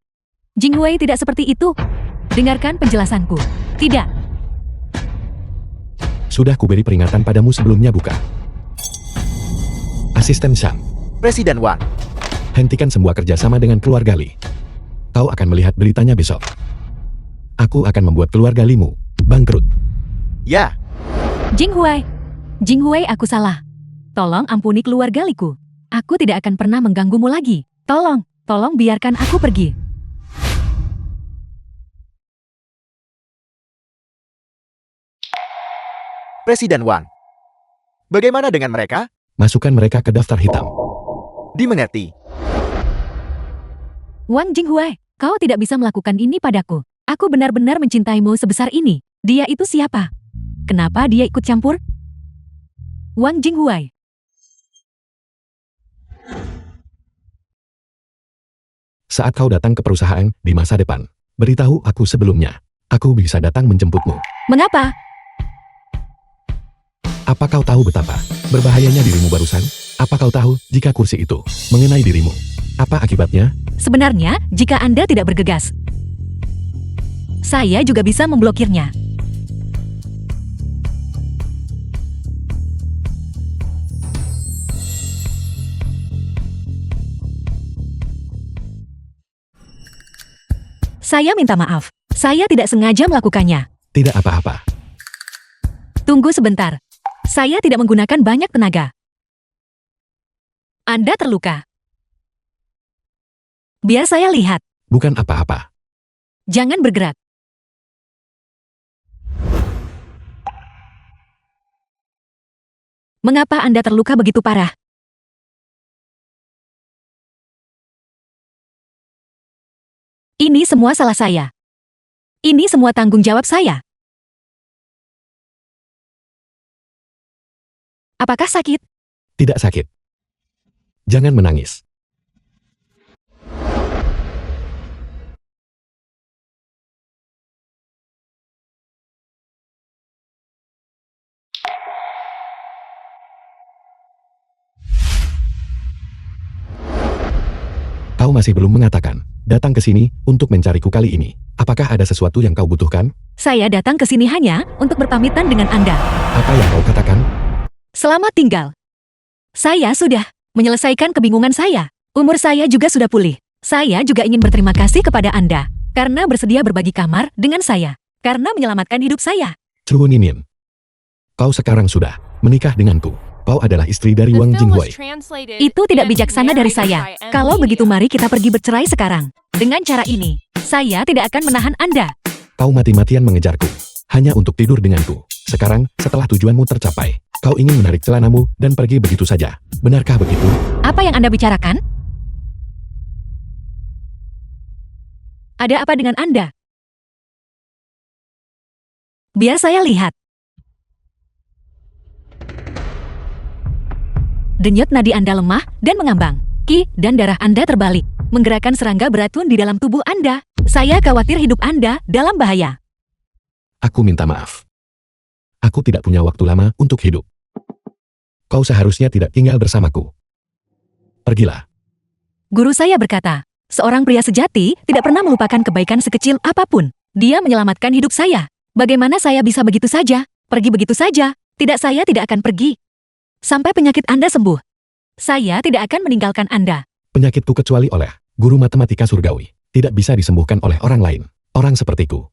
[SPEAKER 2] Jingwei tidak seperti itu. Dengarkan penjelasanku. Tidak.
[SPEAKER 1] Sudah kuberi peringatan padamu sebelumnya bukan? Asisten Shang,
[SPEAKER 5] Presiden Wang.
[SPEAKER 1] hentikan semua kerjasama dengan keluarga Li. Kau akan melihat beritanya besok. Aku akan membuat keluarga Limu bangkrut.
[SPEAKER 5] Ya,
[SPEAKER 2] Jinghuai. Jinghuai, aku salah. Tolong ampuni keluarga Liku. Aku tidak akan pernah mengganggumu lagi. Tolong biarkan aku pergi.
[SPEAKER 5] Presiden Wang. Bagaimana dengan mereka?
[SPEAKER 1] Masukkan mereka ke daftar hitam.
[SPEAKER 5] Dimengerti.
[SPEAKER 2] Wang Jinghuai, kau tidak bisa melakukan ini padaku. Aku benar-benar mencintaimu sebesar ini. Dia itu siapa? Kenapa dia ikut campur? Wang Jinghuai.
[SPEAKER 1] Saat kau datang ke perusahaan di masa depan, beritahu aku sebelumnya. Aku bisa datang menjemputmu.
[SPEAKER 2] Mengapa?
[SPEAKER 1] Apa kau tahu betapa berbahayanya dirimu barusan? Apa kau tahu jika kursi itu mengenai dirimu? Apa akibatnya?
[SPEAKER 2] Sebenarnya, jika Anda tidak bergegas, saya juga bisa memblokirnya. Saya minta maaf. Saya tidak sengaja melakukannya.
[SPEAKER 1] Tidak apa-apa.
[SPEAKER 2] Tunggu sebentar. Saya tidak menggunakan banyak tenaga. Anda terluka. Biar saya lihat.
[SPEAKER 1] Bukan apa-apa.
[SPEAKER 2] Jangan bergerak. Mengapa Anda terluka begitu parah? Ini semua salah saya. Ini semua tanggung jawab saya. Apakah sakit?
[SPEAKER 1] Tidak sakit. Jangan menangis. Kau masih belum mengatakan, datang ke sini untuk mencariku kali ini. Apakah ada sesuatu yang kau butuhkan?
[SPEAKER 2] Saya datang ke sini hanya untuk berpamitan dengan Anda.
[SPEAKER 1] Apa yang kau katakan?
[SPEAKER 2] Selamat tinggal. Saya sudah menyelesaikan kebingungan saya. Umur saya juga sudah pulih. Saya juga ingin berterima kasih kepada Anda karena bersedia berbagi kamar dengan saya. Karena menyelamatkan hidup saya.
[SPEAKER 1] Chuo Ninin. Kau sekarang sudah menikah denganku. Kau adalah istri dari
[SPEAKER 4] The
[SPEAKER 1] Wang
[SPEAKER 4] film was
[SPEAKER 1] Jinghui.
[SPEAKER 4] translated
[SPEAKER 2] Itu tidak
[SPEAKER 4] and
[SPEAKER 2] bijaksana dari
[SPEAKER 4] narrated
[SPEAKER 2] saya.
[SPEAKER 4] by M.
[SPEAKER 2] Kalau begitu
[SPEAKER 4] Media.
[SPEAKER 2] mari kita pergi bercerai sekarang. Dengan cara ini, saya tidak akan menahan Anda.
[SPEAKER 1] Kau mati-matian mengejarku. Hanya untuk tidur denganku. Sekarang, setelah tujuanmu tercapai, kau ingin menarik celanamu dan pergi begitu saja. Benarkah begitu?
[SPEAKER 2] Apa yang Anda bicarakan? Ada apa dengan Anda? Biar saya lihat. Denyut nadi Anda lemah dan mengambang. Ki dan darah Anda terbalik, menggerakkan serangga beracun di dalam tubuh Anda. Saya khawatir hidup Anda dalam bahaya.
[SPEAKER 1] Aku minta maaf. Aku tidak punya waktu lama untuk hidup. Kau seharusnya tidak tinggal bersamaku. Pergilah.
[SPEAKER 2] Guru saya berkata, seorang pria sejati tidak pernah melupakan kebaikan sekecil apapun. Dia menyelamatkan hidup saya. Bagaimana saya bisa begitu saja? Pergi begitu saja? Tidak, saya tidak akan pergi. Sampai penyakit Anda sembuh. Saya tidak akan meninggalkan Anda.
[SPEAKER 1] Penyakitku kecuali oleh guru matematika surgawi. Tidak bisa disembuhkan oleh orang lain. Orang sepertiku.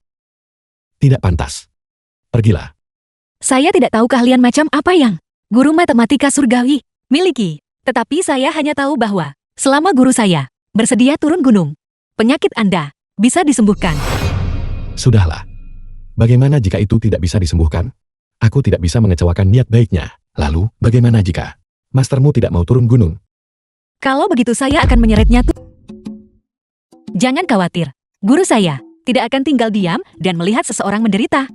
[SPEAKER 1] Tidak pantas. Pergilah.
[SPEAKER 2] Saya tidak tahu keahlian macam apa yang guru matematika surgawi miliki. Tetapi saya hanya tahu bahwa selama guru saya bersedia turun gunung, penyakit Anda bisa disembuhkan.
[SPEAKER 1] Sudahlah. Bagaimana jika itu tidak bisa disembuhkan? Aku tidak bisa mengecewakan niat baiknya. Lalu, bagaimana jika mastermu tidak mau turun gunung?
[SPEAKER 2] Kalau begitu saya akan menyeretnya tuh. Jangan khawatir. Guru saya tidak akan tinggal diam dan melihat seseorang menderita.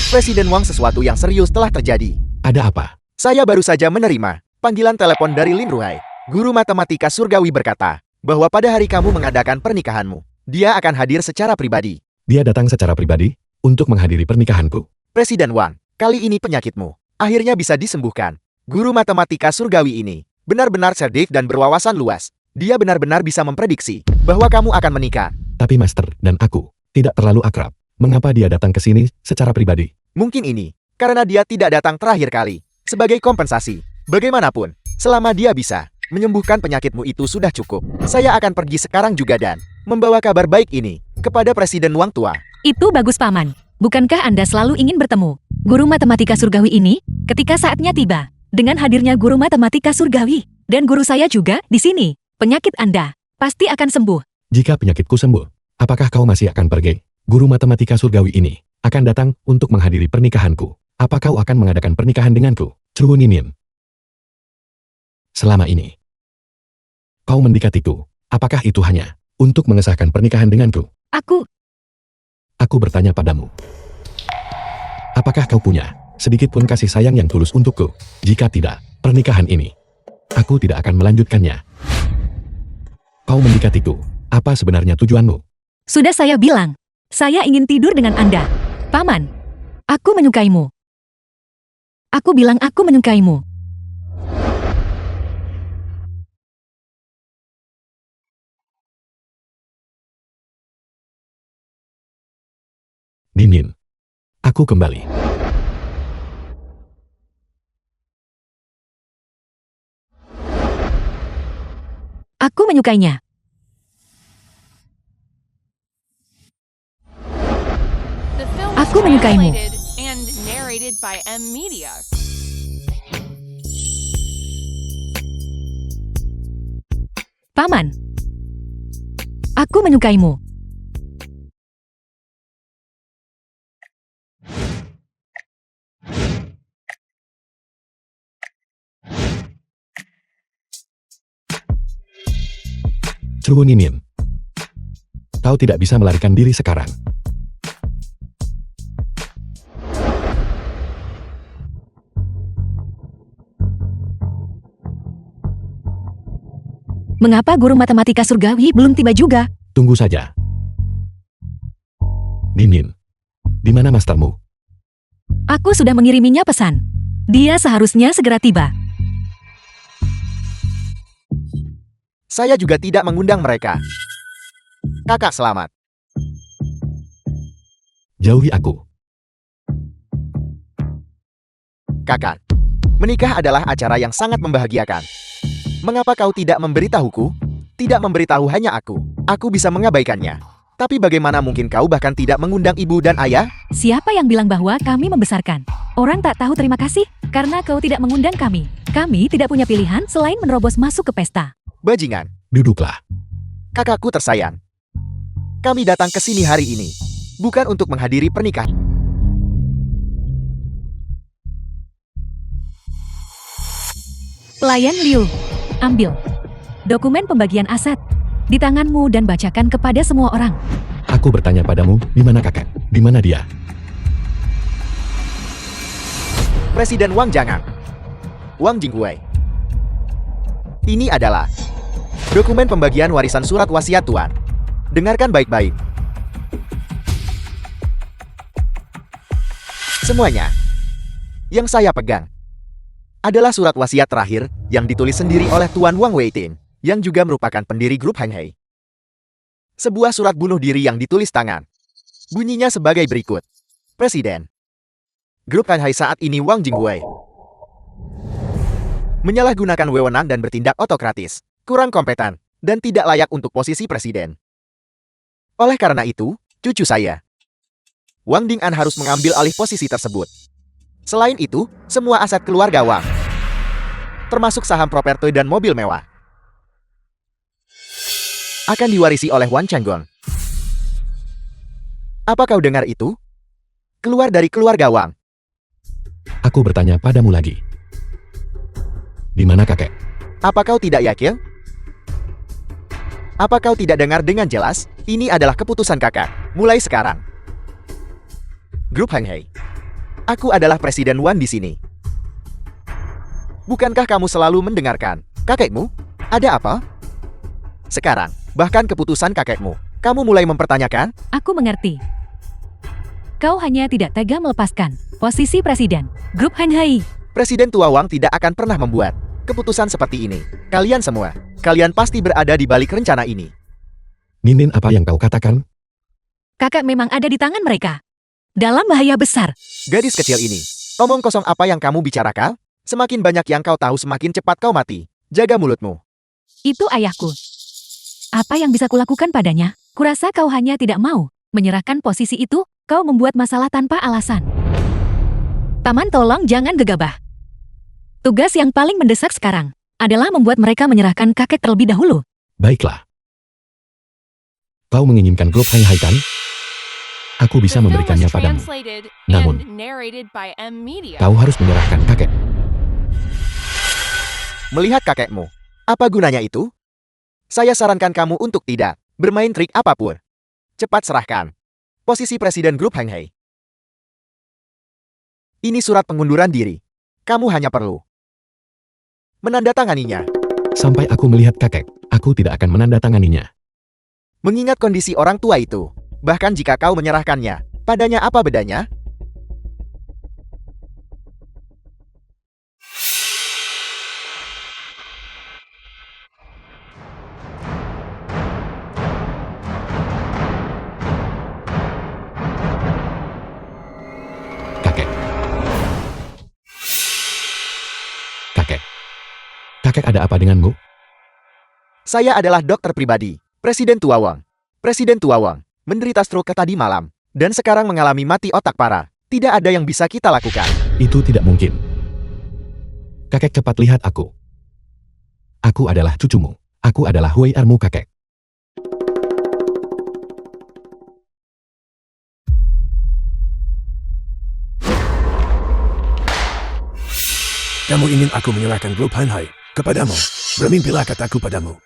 [SPEAKER 5] Presiden Wang, sesuatu yang serius telah terjadi.
[SPEAKER 1] Ada apa?
[SPEAKER 5] Saya baru saja menerima panggilan telepon dari Lin Ruhai. Guru matematika surgawi berkata bahwa pada hari kamu mengadakan pernikahanmu, dia akan hadir secara pribadi.
[SPEAKER 1] Dia datang secara pribadi untuk menghadiri pernikahanku.
[SPEAKER 5] Presiden Wang, kali ini penyakitmu akhirnya bisa disembuhkan. Guru matematika surgawi ini benar-benar cerdik dan berwawasan luas. Dia benar-benar bisa memprediksi bahwa kamu akan menikah.
[SPEAKER 1] Tapi Master dan aku tidak terlalu akrab. Mengapa dia datang ke sini secara pribadi?
[SPEAKER 5] Mungkin ini karena dia tidak datang terakhir kali. Sebagai kompensasi, bagaimanapun, selama dia bisa menyembuhkan penyakitmu itu sudah cukup. Saya akan pergi sekarang juga dan membawa kabar baik ini kepada Presiden Wang tua.
[SPEAKER 2] Itu bagus, Paman. Bukankah Anda selalu ingin bertemu guru matematika surgawi ini ketika saatnya tiba? Dengan hadirnya guru matematika surgawi dan guru saya juga di sini, penyakit Anda pasti akan sembuh.
[SPEAKER 1] Jika penyakitku sembuh, apakah kau masih akan pergi? Guru matematika surgawi ini akan datang untuk menghadiri pernikahanku. Apa kau akan mengadakan pernikahan denganku, Chuo Ninin? Selama ini, kau mendekatiku. Apakah itu hanya untuk mengesahkan pernikahan denganku? Aku bertanya padamu. Apakah kau punya sedikit pun kasih sayang yang tulus untukku? Jika tidak, pernikahan ini, aku tidak akan melanjutkannya. Kau mendekatiku. Apa sebenarnya tujuanmu?
[SPEAKER 2] Sudah saya bilang, saya ingin tidur dengan Anda. Paman, aku menyukaimu. Aku bilang aku menyukaimu.
[SPEAKER 1] Ninin. Aku kembali.
[SPEAKER 2] Aku menyukainya. menyukaimu.
[SPEAKER 4] translated and narrated by M Media.
[SPEAKER 2] Paman. Aku menyukaimu.
[SPEAKER 1] Cuwu Ninin. Kau tidak bisa melarikan diri sekarang.
[SPEAKER 2] Mengapa guru matematika surgawi belum tiba juga?
[SPEAKER 1] Tunggu saja. Ninin. Di mana mastermu?
[SPEAKER 2] Aku sudah mengiriminya pesan. Dia seharusnya segera tiba.
[SPEAKER 5] Saya juga tidak mengundang mereka. Kakak selamat.
[SPEAKER 1] Jauhi aku.
[SPEAKER 5] Kakak, menikah adalah acara yang sangat membahagiakan. Mengapa kau tidak memberitahuku? Tidak memberitahu hanya aku. Aku bisa mengabaikannya. Tapi bagaimana mungkin kau bahkan tidak mengundang ibu dan ayah?
[SPEAKER 2] Siapa yang bilang bahwa kami membesarkan? Orang tak tahu terima kasih karena kau tidak mengundang kami. Kami tidak punya pilihan selain menerobos masuk ke pesta.
[SPEAKER 5] Bajingan,
[SPEAKER 1] Duduklah.
[SPEAKER 5] kakakku tersayang. Kami datang ke sini hari ini. Bukan untuk menghadiri pernikahan.
[SPEAKER 2] Pelayan Liu, ambil dokumen pembagian aset di tanganmu dan bacakan kepada semua orang.
[SPEAKER 1] Aku bertanya padamu, di mana kakek? Di mana dia?
[SPEAKER 5] Presiden Wang Jangan. Wang Jinghui. Ini adalah dokumen pembagian warisan surat wasiat Tuan. Dengarkan baik-baik. Semuanya yang saya pegang adalah surat wasiat terakhir yang ditulis sendiri oleh Tuan Wang Weitin, yang juga merupakan pendiri grup Hang Hei. Sebuah surat bunuh diri yang ditulis tangan. Bunyinya sebagai berikut. Presiden. Grup Hang Hei saat ini Wang Jinghui menyalahgunakan wewenang dan bertindak otokratis, kurang kompeten, dan tidak layak untuk posisi presiden. Oleh karena itu, cucu saya, Wang Ding'an harus mengambil alih posisi tersebut. Selain itu, semua aset keluarga Wang, termasuk saham properti dan mobil mewah, akan diwarisi oleh Wan Changgong. Apa kau dengar itu? Keluar dari keluarga Wang.
[SPEAKER 1] Aku bertanya padamu lagi. Di mana kakek?
[SPEAKER 5] Apa kau tidak yakin? Apa kau tidak dengar dengan jelas? Ini adalah keputusan kakak. Mulai sekarang. Grup Hang Hei. Aku adalah Presiden Wan di sini. Bukankah kamu selalu mendengarkan kakekmu? Ada apa? Sekarang, bahkan keputusan kakekmu, kamu mulai mempertanyakan?
[SPEAKER 2] Aku mengerti. Kau hanya tidak tega melepaskan posisi presiden grup Hang Hei.
[SPEAKER 5] Presiden tua Wang tidak akan pernah membuat keputusan seperti ini. Kalian semua, kalian pasti berada di balik rencana ini.
[SPEAKER 1] Ninin, apa yang kau katakan?
[SPEAKER 2] Kakak memang ada di tangan mereka. Dalam bahaya besar.
[SPEAKER 5] Gadis kecil ini, omong kosong apa yang kamu bicarakan? Semakin banyak yang kau tahu semakin cepat kau mati. Jaga mulutmu.
[SPEAKER 2] Itu ayahku. Apa yang bisa kulakukan padanya? Kurasa kau hanya tidak mau menyerahkan posisi itu. Kau membuat masalah tanpa alasan. Paman, tolong jangan gegabah. Tugas yang paling mendesak sekarang adalah membuat mereka menyerahkan kakek terlebih dahulu.
[SPEAKER 1] Baiklah. Kau menginginkan grup Hang Hei kan? Aku bisa
[SPEAKER 4] The film
[SPEAKER 1] memberikannya
[SPEAKER 4] was
[SPEAKER 1] padamu.
[SPEAKER 4] translated
[SPEAKER 1] Namun,
[SPEAKER 4] and narrated by M Media.
[SPEAKER 1] kau harus menyerahkan kakek.
[SPEAKER 5] Melihat kakekmu, apa gunanya itu? Saya sarankan kamu untuk tidak bermain trik apapun. Cepat serahkan posisi presiden grup Hang Hei. Ini surat pengunduran diri. Kamu hanya perlu menandatanganinya.
[SPEAKER 1] Sampai aku melihat kakek, aku tidak akan menandatanganinya.
[SPEAKER 5] Mengingat kondisi orang tua itu, bahkan jika kau menyerahkannya, padanya apa bedanya?
[SPEAKER 1] Kakek. Kakek. Kakek, ada apa denganmu?
[SPEAKER 5] Saya adalah dokter pribadi, Presiden Tua Wang. Presiden Tua Wang menderita stroke tadi malam. dan sekarang mengalami mati otak parah. Tidak ada yang bisa kita lakukan.
[SPEAKER 1] Itu tidak mungkin. Kakek, cepat lihat aku. Aku adalah cucumu. Aku adalah Hui Ermu, kakek.
[SPEAKER 3] Kamu ingin aku menyerahkan grup Hanhai kepadamu? Bermimpilah kataku padamu.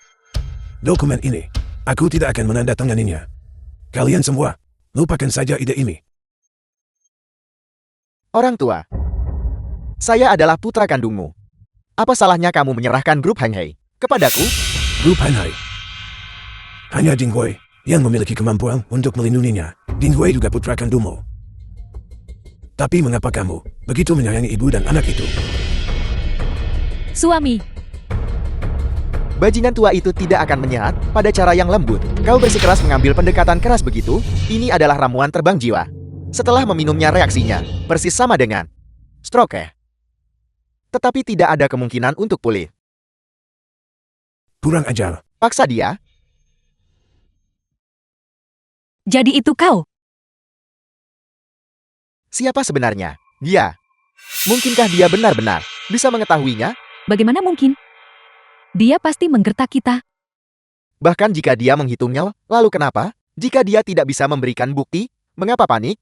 [SPEAKER 3] Dokumen ini, aku tidak akan menandatanganinya. Kalian semua, lupakan saja ide ini.
[SPEAKER 5] Orang tua, saya adalah putra kandungmu. Apa salahnya kamu menyerahkan grup Hanhai kepadaku?
[SPEAKER 3] Grup Hanhai. Hanya Ding Hui yang memiliki kemampuan untuk melindunginya. Ding Hui juga putra kandungmu. Tapi mengapa kamu begitu menyayangi ibu dan anak itu?
[SPEAKER 2] Suami,
[SPEAKER 5] Bajingan tua itu tidak akan menyerah pada cara yang lembut. Kau bersikeras mengambil pendekatan keras begitu? Ini adalah ramuan terbang jiwa. Setelah meminumnya reaksinya, persis sama dengan stroke. Tetapi tidak ada kemungkinan untuk pulih.
[SPEAKER 3] Kurang ajar.
[SPEAKER 5] Paksa dia.
[SPEAKER 2] jadi itu kau.
[SPEAKER 5] Siapa sebenarnya? Dia. Mungkinkah dia benar-benar bisa mengetahuinya?
[SPEAKER 2] Bagaimana mungkin? Dia pasti menggertak kita.
[SPEAKER 5] Bahkan jika dia menghitungnya, lalu kenapa? Jika dia tidak bisa memberikan bukti, mengapa panik?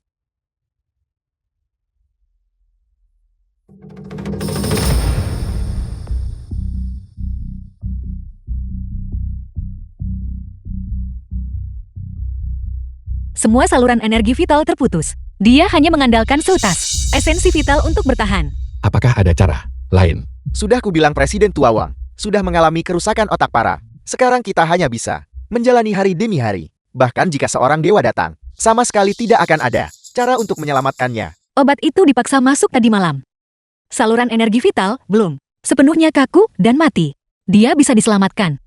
[SPEAKER 2] Semua saluran energi vital terputus. Dia hanya mengandalkan sultas, esensi vital untuk bertahan.
[SPEAKER 1] Apakah ada cara lain?
[SPEAKER 5] Sudah kubilang Presiden Tua Wang sudah mengalami kerusakan otak parah. Sekarang kita hanya bisa menjalani hari demi hari. Bahkan jika seorang dewa datang, sama sekali tidak akan ada cara untuk menyelamatkannya.
[SPEAKER 2] Obat itu dipaksa masuk tadi malam. Saluran energi vital belum sepenuhnya kaku dan mati. Dia bisa diselamatkan.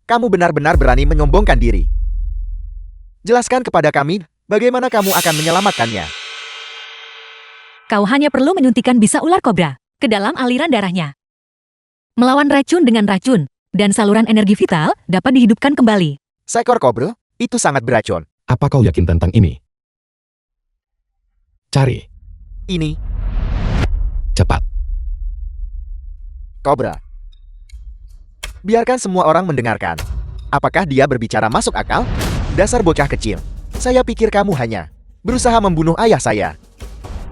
[SPEAKER 5] Kamu benar-benar berani menyombongkan diri. Jelaskan kepada kami, bagaimana kamu akan menyelamatkannya.
[SPEAKER 2] Kau hanya perlu menyuntikkan bisa ular kobra ke dalam aliran darahnya. Melawan racun dengan racun, dan saluran energi vital dapat dihidupkan kembali.
[SPEAKER 5] Seekor kobra, itu sangat beracun.
[SPEAKER 1] Apa kau yakin tentang ini? Cari.
[SPEAKER 5] Ini,
[SPEAKER 1] Cepat.
[SPEAKER 5] kobra. Biarkan semua orang mendengarkan. Apakah dia berbicara masuk akal? Dasar bocah kecil. Saya pikir kamu hanya berusaha membunuh ayah saya.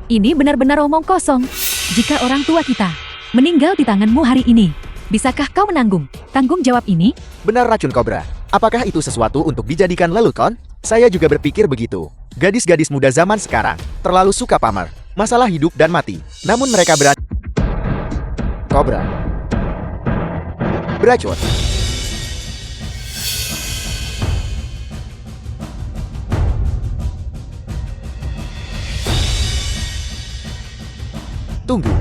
[SPEAKER 2] Ini benar-benar omong kosong. Jika orang tua kita meninggal di tanganmu hari ini, bisakah kau menanggung tanggung jawab ini?
[SPEAKER 5] Benar racun kobra. Apakah itu sesuatu untuk dijadikan lelucon? Saya juga berpikir begitu. Gadis-gadis muda zaman sekarang terlalu suka pamer masalah hidup dan mati. Namun mereka kobra. Beracun. Tunggu.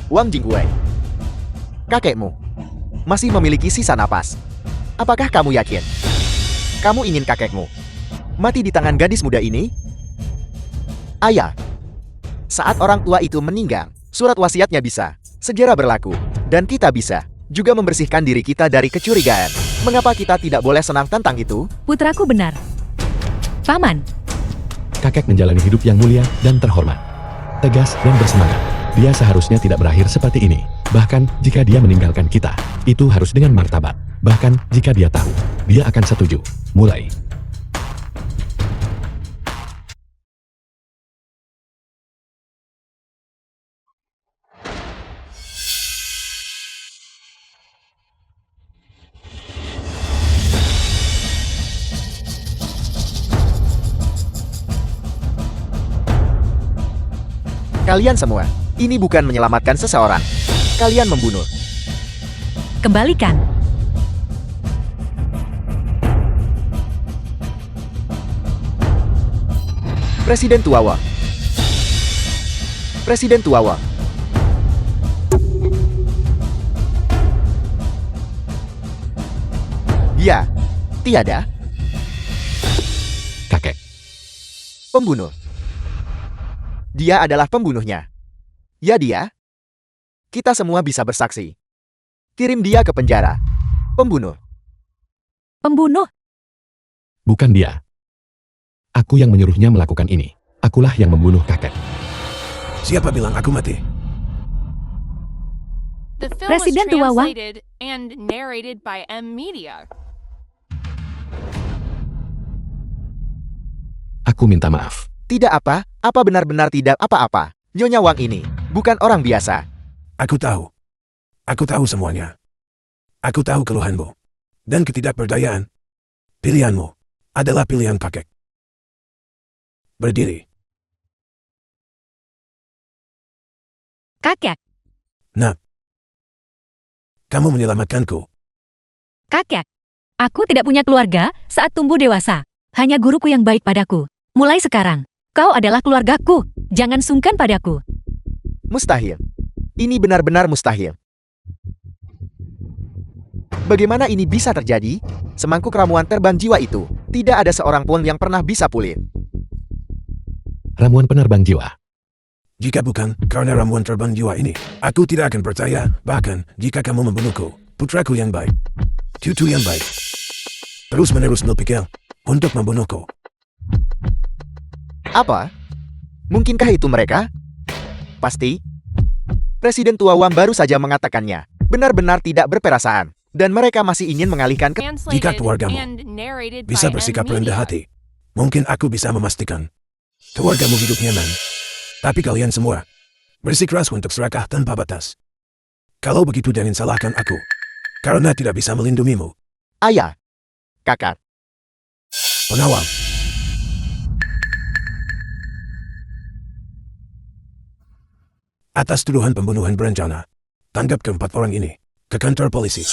[SPEAKER 5] Wang Jingwei. Kakekmu masih memiliki sisa napas. Apakah kamu yakin? Kamu ingin kakekmu mati di tangan gadis muda ini? Ayah, saat orang tua itu meninggal, surat wasiatnya bisa segera berlaku. Dan kita bisa juga membersihkan diri kita dari kecurigaan. Mengapa kita tidak boleh senang tentang itu?
[SPEAKER 2] Putraku benar. Paman,
[SPEAKER 1] Kakek menjalani hidup yang mulia dan terhormat. Tegas dan bersemangat. Dia seharusnya tidak berakhir seperti ini. Bahkan jika dia meninggalkan kita, itu harus dengan martabat. Bahkan jika dia tahu, dia akan setuju. Mulai.
[SPEAKER 5] Kalian semua, ini bukan menyelamatkan seseorang. Kalian membunuh.
[SPEAKER 2] kembalikan.
[SPEAKER 5] Presiden Tua Wang. Presiden Tua Wang. Dia tiada
[SPEAKER 1] Kakek.
[SPEAKER 5] pembunuh. Dia adalah pembunuhnya. Ya dia. Kita semua bisa bersaksi. Kirim dia ke penjara. Pembunuh.
[SPEAKER 2] Pembunuh.
[SPEAKER 1] Bukan dia. Aku yang menyuruhnya melakukan ini. Akulah yang membunuh kakek.
[SPEAKER 3] Siapa bilang aku mati?
[SPEAKER 4] The film
[SPEAKER 2] Presiden
[SPEAKER 4] was
[SPEAKER 2] tua Wang.
[SPEAKER 4] translated and narrated by M Media.
[SPEAKER 1] Aku minta maaf.
[SPEAKER 5] Tidak apa benar-benar tidak apa-apa. Nyonya Wang ini bukan orang biasa.
[SPEAKER 3] Aku tahu. Aku tahu semuanya. Aku tahu keluhanmu. Dan ketidakberdayaan. Pilihanmu adalah pilihan kakek. Berdiri.
[SPEAKER 2] Kakek,
[SPEAKER 3] Nah. Kamu menyelamatkanku.
[SPEAKER 2] kakek. Aku tidak punya keluarga saat tumbuh dewasa. Hanya guruku yang baik padaku. Mulai sekarang, kau adalah keluargaku. Jangan sungkan padaku.
[SPEAKER 5] Mustahil. Ini benar-benar mustahil. Bagaimana ini bisa terjadi? Semangkuk ramuan terbang jiwa itu, tidak ada seorang pun yang pernah bisa pulih.
[SPEAKER 1] Ramuan penerbang jiwa.
[SPEAKER 3] Jika bukan karena ramuan terbang jiwa ini, aku tidak akan percaya, bahkan jika kamu membunuhku, putraku yang baik, cucu yang baik, terus-menerus berpikir untuk membunuhku.
[SPEAKER 5] Apa? Mungkinkah itu mereka? Pasti. Presiden tua Wang baru saja mengatakannya. Benar-benar tidak berperasaan. Dan mereka masih ingin mengalihkan ke...
[SPEAKER 3] Jika
[SPEAKER 4] Translated
[SPEAKER 3] keluargamu
[SPEAKER 4] and narrated
[SPEAKER 3] bisa
[SPEAKER 4] by
[SPEAKER 3] bersikap
[SPEAKER 4] M
[SPEAKER 3] rendah
[SPEAKER 4] Media.
[SPEAKER 3] hati, mungkin aku bisa memastikan keluargamu hidup nyaman. Tapi kalian semua bersikeras untuk serakah tanpa batas. Kalau begitu jangan salahkan aku, karena tidak bisa melindungimu.
[SPEAKER 5] Ayah. Kakak.
[SPEAKER 3] Pengawal. Atas tuduhan pembunuhan berencana, tanggap keempat orang ini ke kantor polisi.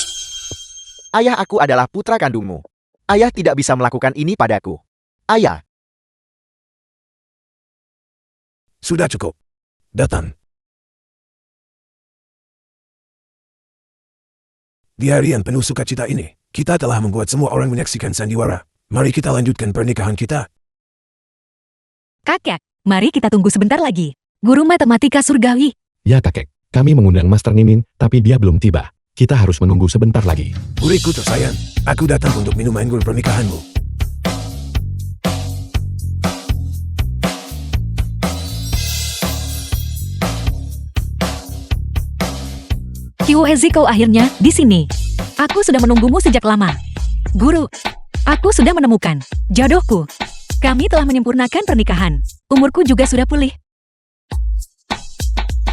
[SPEAKER 5] Ayah, aku adalah putra kandungmu. Ayah tidak bisa melakukan ini padaku. Ayah.
[SPEAKER 3] Sudah cukup. Datang. Di hari yang penuh sukacita ini, kita telah membuat semua orang menyaksikan sandiwara. Mari kita lanjutkan pernikahan kita.
[SPEAKER 2] Kakek, mari kita tunggu sebentar lagi. Guru matematika surgawi.
[SPEAKER 1] Ya kakek, kami mengundang Master Nimin, tapi dia belum tiba. Kita harus menunggu sebentar lagi.
[SPEAKER 3] Muridku tersayang, aku datang untuk minum anggur pernikahanmu.
[SPEAKER 2] Kyuezi, kau akhirnya di sini. Aku sudah menunggumu sejak lama. Guru, aku sudah menemukan jodohku. Kami telah menyempurnakan pernikahan. Umurku juga sudah pulih.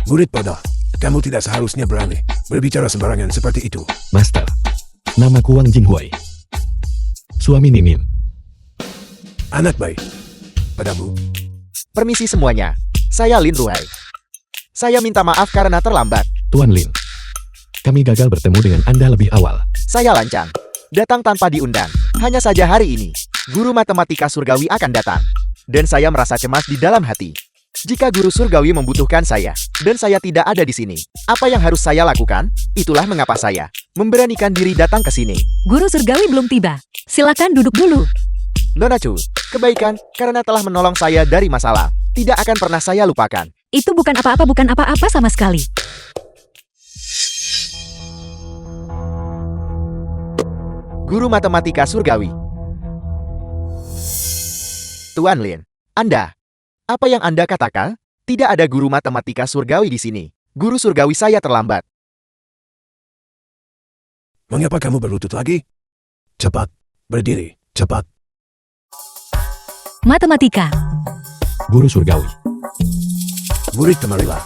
[SPEAKER 3] Murid bodoh, kamu tidak seharusnya berani berbicara sembarangan seperti itu.
[SPEAKER 1] Master, namaku Wang Jinghui. Suami Nimin.
[SPEAKER 3] Anak baik. Padamu.
[SPEAKER 5] Permisi semuanya. Saya Lin Ruhai. Saya minta maaf karena terlambat.
[SPEAKER 1] Tuan Lin. Kami gagal bertemu dengan Anda lebih awal.
[SPEAKER 5] Saya lancang. Datang tanpa diundang. Hanya saja hari ini, guru matematika surgawi akan datang. Dan saya merasa cemas di dalam hati. Jika guru surgawi membutuhkan saya, dan saya tidak ada di sini, apa yang harus saya lakukan? Itulah mengapa saya memberanikan diri datang ke sini.
[SPEAKER 2] Guru surgawi belum tiba. Silakan duduk dulu.
[SPEAKER 5] Nona Chu, kebaikan karena telah menolong saya dari masalah. Tidak akan pernah saya lupakan.
[SPEAKER 2] Itu bukan apa-apa sama sekali.
[SPEAKER 5] Guru matematika surgawi. Tuan Lin, Anda. Apa yang Anda katakan? Tidak ada guru matematika surgawi di sini. Guru surgawi saya terlambat.
[SPEAKER 3] Mengapa kamu berlutut lagi? Cepat. Berdiri. Cepat.
[SPEAKER 2] Matematika.
[SPEAKER 1] Guru surgawi.
[SPEAKER 3] Murid, kemarilah.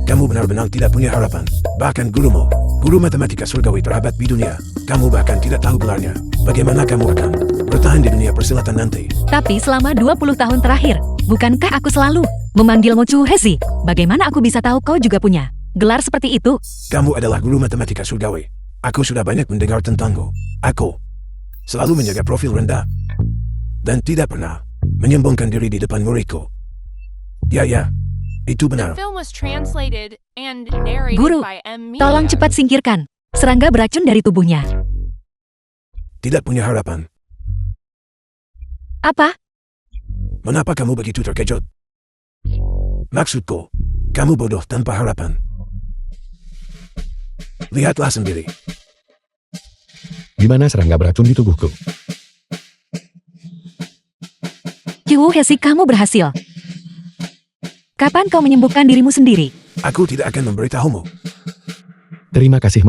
[SPEAKER 3] Kamu benar-benar tidak punya harapan. Bahkan gurumu, guru matematika surgawi terhebat di dunia. Kamu bahkan tidak tahu gelarnya. Bagaimana kamu akan bertahan di dunia persilatan nanti?
[SPEAKER 2] Tapi selama 20 tahun terakhir, bukankah aku selalu memanggilmu Kyuezi? Bagaimana aku bisa tahu kau juga punya gelar seperti itu?
[SPEAKER 3] Kamu adalah guru matematika surgawi. Aku sudah banyak mendengar tentangmu. Aku selalu menjaga profil rendah. Dan tidak pernah menyombongkan diri di depan muridku. Ya, itu
[SPEAKER 4] The
[SPEAKER 3] benar.
[SPEAKER 4] film was translated and narrated
[SPEAKER 2] Guru,
[SPEAKER 4] by M Media.
[SPEAKER 2] Tolong cepat singkirkan serangga beracun dari tubuhnya.
[SPEAKER 3] Tidak punya harapan.
[SPEAKER 2] Apa?
[SPEAKER 3] Mengapa kamu begitu terkejut? Maksudku, kamu bodoh tanpa harapan. Lihatlah sendiri.
[SPEAKER 1] Di mana serangga beracun di tubuhku?
[SPEAKER 2] Qiu Hesi, kamu berhasil. Kapan kau menyembuhkan dirimu sendiri?
[SPEAKER 3] Aku tidak akan memberitahumu.
[SPEAKER 1] Terima kasih